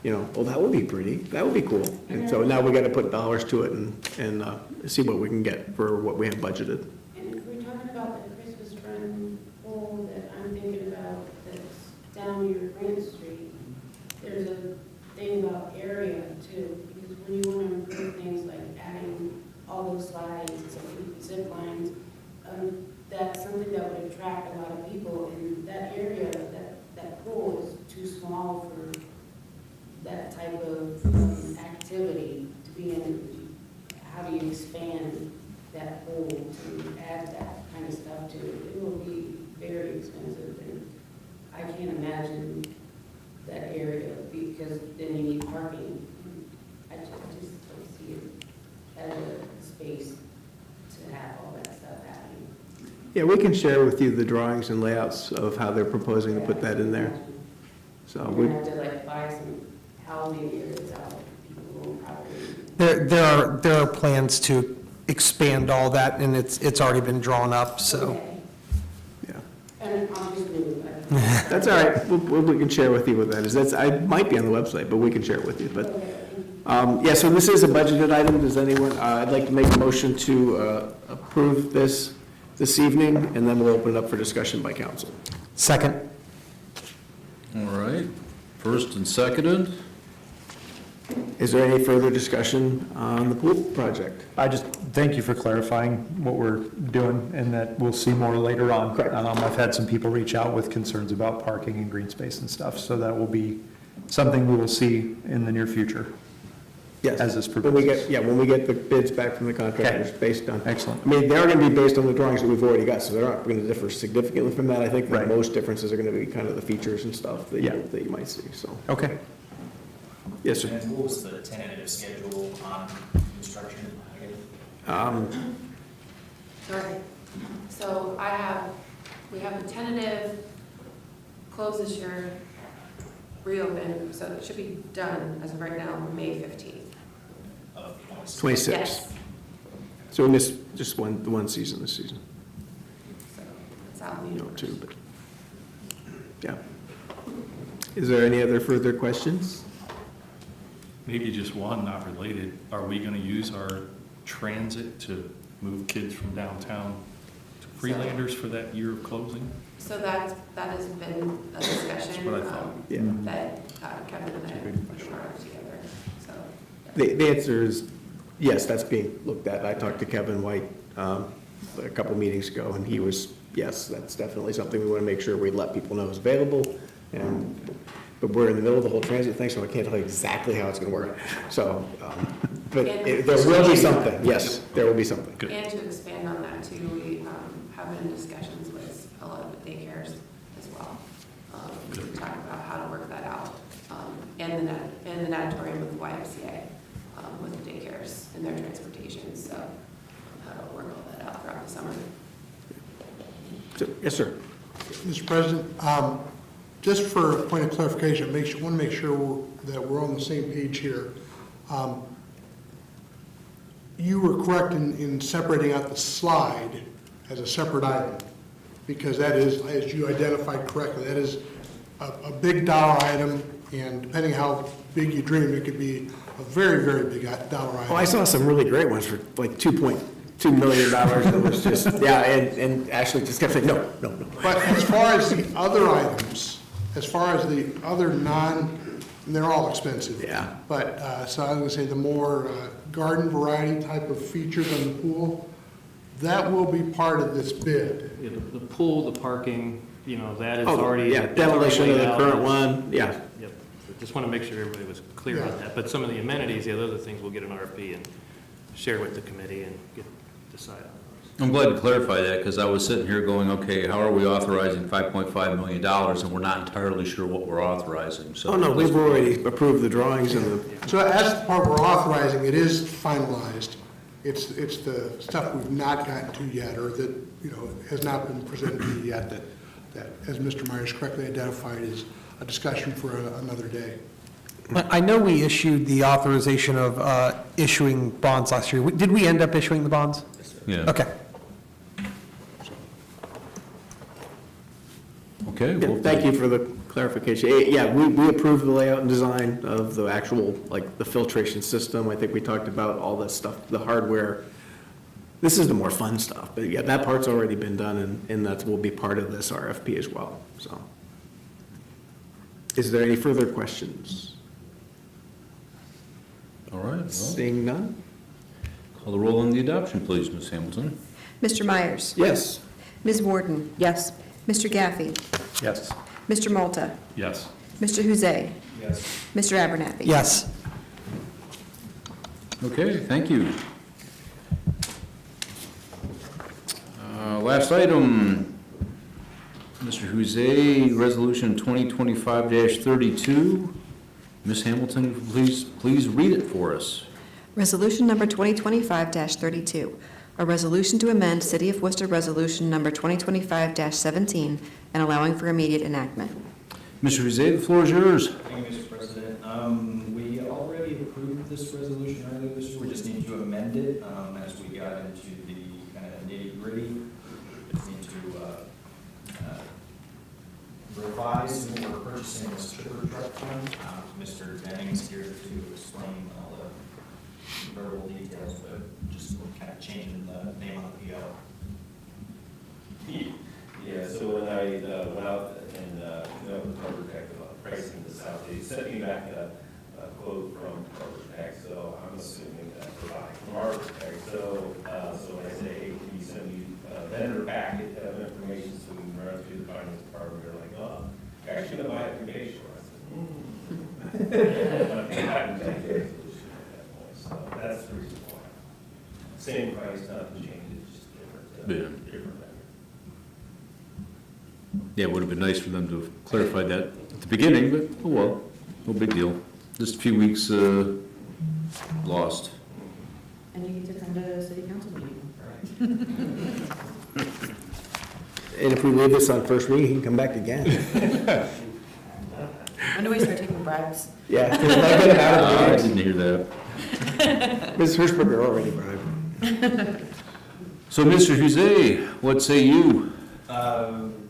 well, that would be pretty, that would be cool. And so now we got to put dollars to it and see what we can get for what we have budgeted. And if we're talking about the Christmas run pole that I'm thinking about that's down near Grant Street, there's a thing about area too, because when you want to improve things like adding all those slides, and zip lines, that's something that would attract a lot of people, and that area, that pool is too small for that type of activity to be in. How do you expand that pool to add that kind of stuff to it? It will be very expensive, and I can't imagine that area, because then you need parking. I just don't see it as a space to have all that stuff happening. Yeah, we can share with you the drawings and layouts of how they're proposing to put that in there. So We're gonna have to like buy some housing areas out, people will probably. There are plans to expand all that, and it's already been drawn up, so. Okay. Yeah. And I'm just new, That's all right. We can share with you what that is. I might be on the website, but we can share it with you. But, yeah, so this is a budgeted item. Does anyone, I'd like to make a motion to approve this evening, and then we'll open it up for discussion by council. Second. All right, first and seconded. Is there any further discussion on the pool project? I just thank you for clarifying what we're doing, and that we'll see more later on. Correct. I've had some people reach out with concerns about parking and green space and stuff, so that will be something we will see in the near future. Yes. As this When we progresses. when we get the bids back from the contractors Okay. based on. Excellent. I mean, they are going to be based on the drawings that we've already got, so they're not going to differ significantly from that. I think the Right. most differences are going to be kind of the features and stuff that Yeah. that you might see, so. Okay. Yes, sir. And what was the tentative schedule on construction? Sorry. So we have a tentative close this year, reopen, so it should be done as of right now, May 15th. Of 26? 26. Yes. So we missed just one season this season, So that's how we know. two, but, yeah. Is there any other further questions? Maybe just one, not related. Are we going to use our transit to move kids from downtown to Freelanders for that year of closing? So that has been a discussion. That's what I thought. Yeah. That Kevin and I brought together, so. The answer is, yes, that's being looked at. I talked to Kevin White a couple meetings ago, and he was, yes, that's definitely something we want to make sure we let people know is available. But we're in the middle of the whole transit thing, so I can't tell you exactly how it's going to work. So, but there will be something, yes, there will be something. Good. And to expand on that too, we have been in discussions with a lot of the daycares as well. To talk about how to work that out. And the natatorium with YMCA, with the daycares and their transportation, so how to work all that out throughout the summer. Yes, sir. Mr. President, just for a point of clarification, I want to make sure that we're on the same page here. You were correct in separating out the slide as a separate item, because that is, as you identified correctly, that is a big dollar item, and depending how big you dream, it could be a very, very big dollar item. Oh, I saw some really great ones for like $2.2 million. That was just, yeah, and Ashley just kept saying, no. But as far as the other items, as far as the other and they're all expensive. Yeah. But, so I was gonna say the more garden variety type of features on the pool, that will be part of this bid. Yeah, the pool, the parking, that is Oh, already. yeah, it's already demolition of laid the out. current one, yeah. Yep, so just want to make sure everybody was clear on Yeah. that. But some of the amenities, the other things, we'll get an RFP and share with the committee and decide on I'm glad to clarify that, because I was sitting here going, okay, how are we authorizing $5.5 million, and we're not entirely sure what we're authorizing, so. Oh, no, we've already approved the drawings and the, So as the part we're authorizing, it is finalized. It's the stuff we've not gotten to yet, or that, you know, has not been presented to you yet, that, as Mr. Myers correctly identified, is a discussion for another day. I know we issued the authorization of issuing bonds last year. Did we end up issuing the bonds? Yeah. Okay. Okay. yeah, well, thank you for the clarification. Yeah, we approved the layout and design of the actual, like, the filtration system. I think we talked about all that stuff, the hardware. This is the more fun stuff, but yeah, that part's already been done, and that will be part of this RFP as well, so. Is there any further questions? All right, well, Seeing none? call the roll on the adoption, please, Ms. Hamilton. Mr. Myers? Yes. Ms. Warden? Yes. Mr. Gaffey? Yes. Mr. Malta? Yes. Mr. Huzay? Yes. Mr. Abernathy? Yes. Okay, thank you. Last item, Mr. Huzay, Resolution 2025-32. Ms. Hamilton, please read it for us. Resolution number 2025-32, a resolution to amend City of Worcester Resolution number 2025-17 and allowing for immediate enactment. Mr. Huzay, the floor is yours. Thank you, Mr. President. We already approved this resolution earlier this year. We just need to amend it as we got into the kind of nitty-gritty. We just need to revise when we're purchasing this trigger truck fund. Mr. Jennings here to explain all the verbal details, but just kind of changing the name on the PO. Yeah, so when I went out and met with Carver Tech about pricing this out, they sent me back a quote from Carver Tech, so I'm assuming that from Carver Tech. So when I say, hey, can you send me a vendor packet of information so we can run through the finance department, they're like, oh, you're actually going to buy it from Bayshore. I said, I haven't taken a resolution at that point, so that's the reason why. Same price, nothing changes, just different vendor. Yeah, it would have been nice for them to have clarified that at the beginning, but oh well, no big deal. Just a few weeks lost. And you get to come to the City Council meeting. And if we leave this on first reading, he can come back again. When do we start taking bribes? Yeah. Can I get him out of the I meeting? didn't hear that. Ms. Hirschberger already bribed. So, Mr. Huzay, what say you?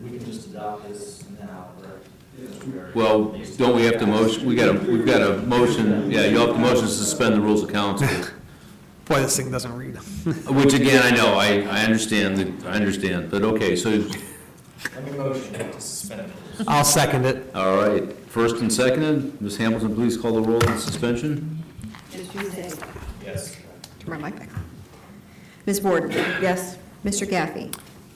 We can just adopt this now, correct? Well, don't we have to motion, we've got a motion, yeah, you have to motion to suspend the rules of council. Boy, this thing doesn't read. Which again, I know, I understand, but okay, so, Let me motion to suspend the rules. I'll second it. all right, first and seconded, Ms. Hamilton, please call the roll on suspension. Mr. Huzay? Yes. Turn my mic back on. Ms. Warden? Yes. Mr. Gaffey?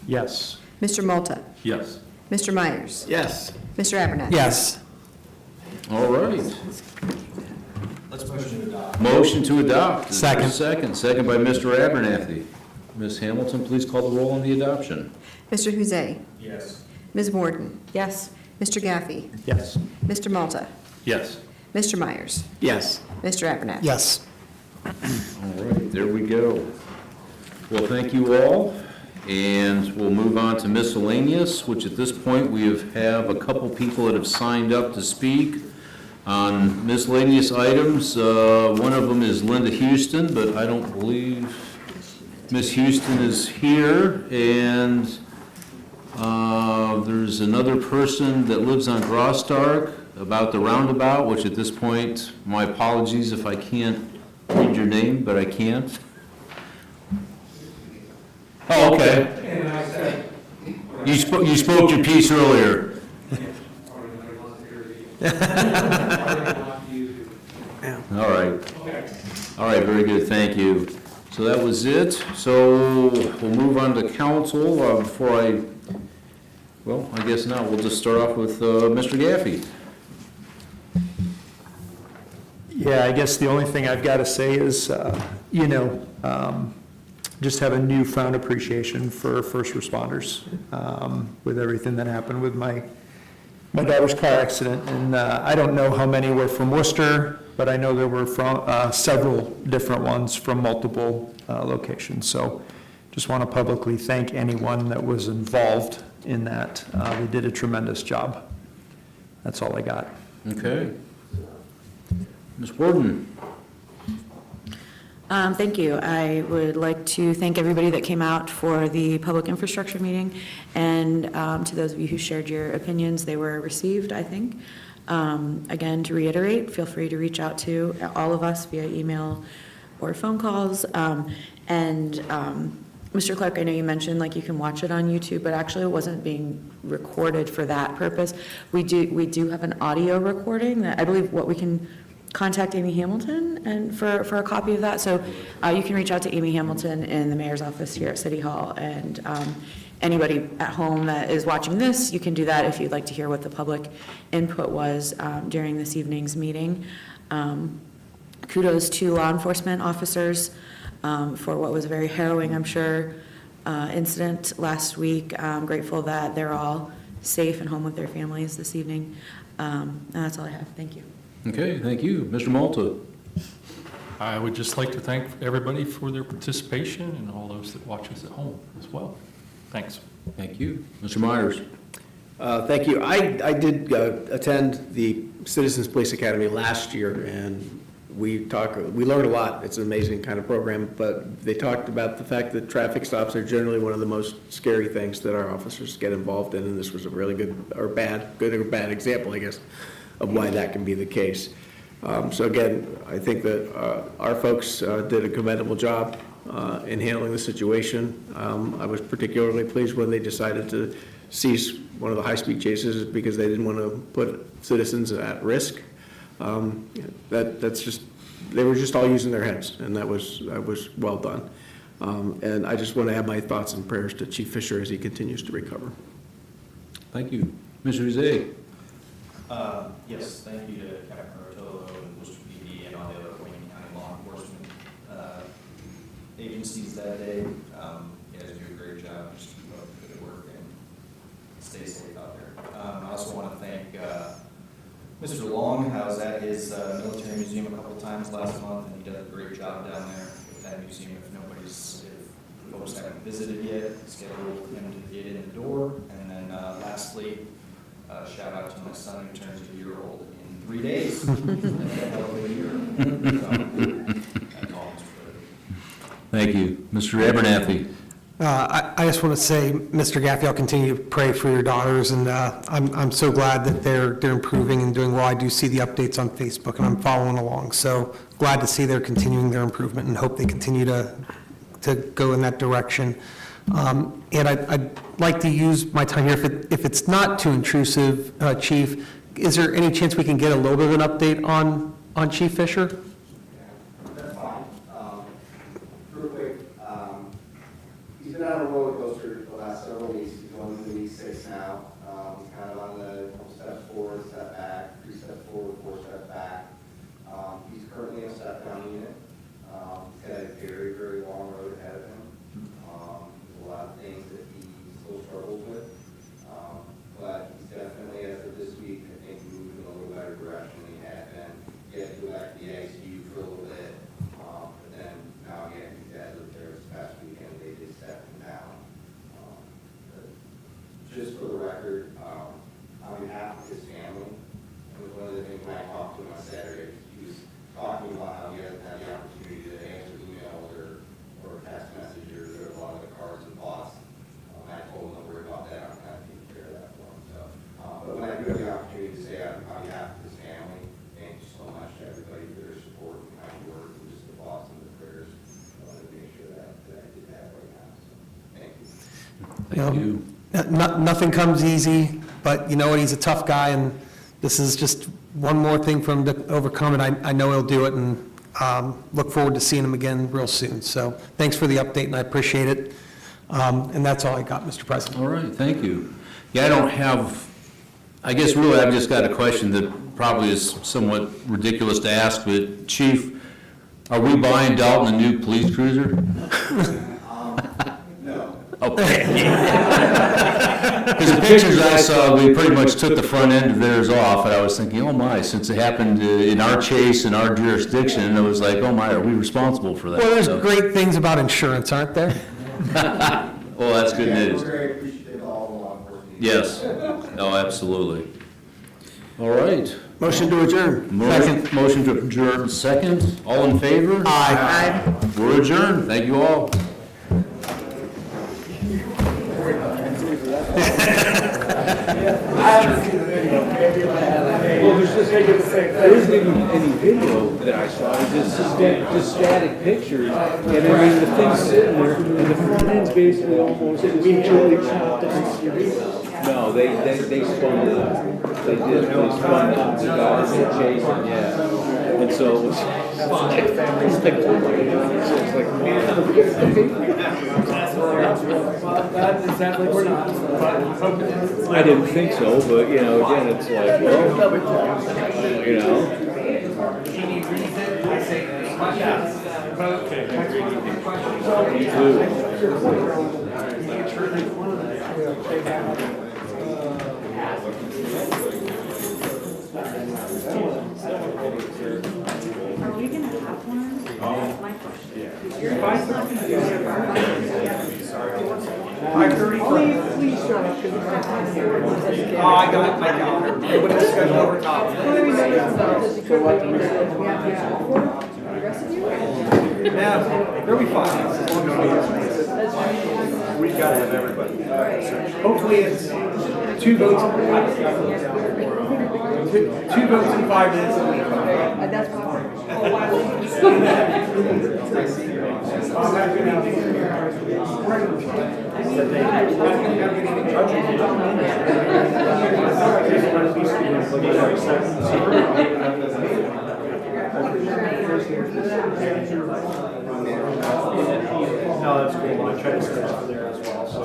Yes. Mr. Malta? Yes. Mr. Myers? Yes. Mr. Abernathy? Yes. All right, Let's motion to adopt. motion to adopt. Is there a Second. Second by Mr. Abernathy. Ms. Hamilton, please call the roll on the adoption. Mr. Huzay? Yes. Ms. Warden? Yes. Mr. Gaffey? Yes. Mr. Malta? Yes. Mr. Myers? Yes. Mr. Abernathy? Yes. All right, there we go. Well, thank you all, and we'll move on to miscellaneous, which at this point we have a couple people that have signed up to speak on miscellaneous items. One of them is Linda Houston, but I don't believe Miss Houston is here, and there's another person that lives on Grostark about the roundabout, which at this point, my apologies if I can't read your name, but I can't. Oh, okay. You spoke your piece earlier. All right. All right, very good, thank you. So that was it. So we'll move on to council. Well, I guess now we'll just start off with Mr. Gaffey. Yeah, I guess the only thing I've got to say is, just have a newfound appreciation for first responders with everything that happened with my daughter's car accident. And I don't know how many were from Worcester, but I know there were from several different ones from multiple locations. So just want to publicly thank anyone that was involved in that. They did a tremendous job. That's all I got. Okay. Ms. Warden? Thank you. I would like to thank everybody that came out for the public infrastructure meeting, and to those of you who shared your opinions, they were received, I think. Again, to reiterate, feel free to reach out to all of us via email or phone calls. Mr. Clark, I know you mentioned like you can watch it on YouTube, but actually it wasn't being recorded for that purpose. We do have an audio recording that I believe we can contact Amy Hamilton and for a copy of that. So you can reach out to Amy Hamilton in the mayor's office here at City Hall, and anybody at home that is watching this, you can do that if you'd like to hear what the public input was during this evening's meeting. Kudos to law enforcement officers for what was a very harrowing, I'm sure, incident last week. I'm grateful that they're all safe and home with their families this evening. And that's all I have. Thank you. Okay, thank you. Mr. Malta? I would just like to thank everybody for their participation and all those that watch us at home as well. Thanks. Thank you. Mr. Myers? Thank you. I did attend the Citizens Police Academy last year, and we learned a lot. It's an amazing kind of program, but they talked about the fact that traffic stops are generally one of the most scary things that our officers get involved in, and this was a really good or bad example, I guess, of why that can be the case. So again, I think that our folks did a commendable job in handling the situation. I was particularly pleased when they decided to cease one of the high-speed chases because they didn't want to put citizens at risk. They were just all using their heads, and that was well done. And I just want to add my thoughts and prayers to Chief Fisher as he continues to recover. Thank you. Mr. Uzay? Yes, thank you to Captain Rotolo and Wooster PD and all the other Wayne County law enforcement agencies that day. You guys do a great job. Just keep up the good work and stay safe out there. I also want to thank Mr. Long. I was at his military museum a couple times last month, and he does a great job down there with that museum. If folks haven't visited yet, schedule him to get in the door. And then lastly, shout out to my son who turns a year old in 3 days. That's a hell of a year. That's all, Mr. President. Thank you. Mr. Abernathy? I just want to say, Mr. Gaffey, I'll continue to pray for your daughters, and I'm so glad that they're improving and doing well. I do see the updates on Facebook, and I'm following along. So glad to see they're continuing their improvement, and hope they continue to go in that direction. And I'd like to use my time here, if it's not too intrusive, Chief, is there any chance we can get a little bit of an update on Chief Fisher? That's fine. Real quick, he's been on a roller coaster the last several weeks. He's going into week 6 now. Kind of on the step forward, step back, 3 steps forward, 4 steps back. He's currently in a step down unit. He's got a very, very long road ahead of him. There's a lot of things that he still struggles with. But he's definitely, as of this week, I think moving in a little better direction than he had been. He had to go back to the ICU for a little bit. But then now again, he's had it there this past weekend, they did step him down. But just for the record, on behalf of his family, it was one of the things when I talked to him on Saturday, he was talking about how he hasn't had the opportunity to answer emails or text messages or a lot of the cards and thoughts. I told him don't worry about that, I'm kind of taking care of that for him. So, but when I do have the opportunity to say on behalf of his family, thank you so much to everybody for their support and kind work and just the thoughts and the prayers. I wanted to make sure that I did that right now. So, thank you. Thank you. Nothing comes easy, but you know what, he's a tough guy, and this is just one more thing for him to overcome, and I know he'll do it, and look forward to seeing him again real soon. So thanks for the update, and I appreciate it. And that's all I got, Mr. President. All right, thank you. Yeah, I don't have, I guess really I've just got a question that probably is somewhat ridiculous to ask, but Chief, are we buying Dalton a new police cruiser? No. Okay. Because the pictures I saw, we pretty much took the front end of theirs off, and I was thinking, oh my, since it happened in our chase, in our jurisdiction, I was like, oh my, are we responsible for that? Well, there's So- great things about insurance, aren't there? Well, that's good Yeah, news. we're very appreciative of all the law enforcement. Yes. Oh, absolutely. All right. Motion to adjourn. Motion to adjourn, second. All in favor? Aye. We're adjourned. Thank you all. Well, there isn't any video that I saw, it's just static pictures. And I mean, the thing's sitting there, and the front end's basically almost. We truly chopped it. No, they spun it up. They did, they spun it up, the guys were chasing, yeah. And so it was like, it's like, man. I didn't think so, but, you know, again, it's like, well, you know. Me too. Are we gonna have one? That's my question. Please shut up. Oh, I got my calendar. Everybody just got over top. Yeah, they'll be fine. We've got to have everybody. Hopefully it's 2 votes. 2 votes in 5 minutes. That's No, that's cool. I tried to set up there as well, so.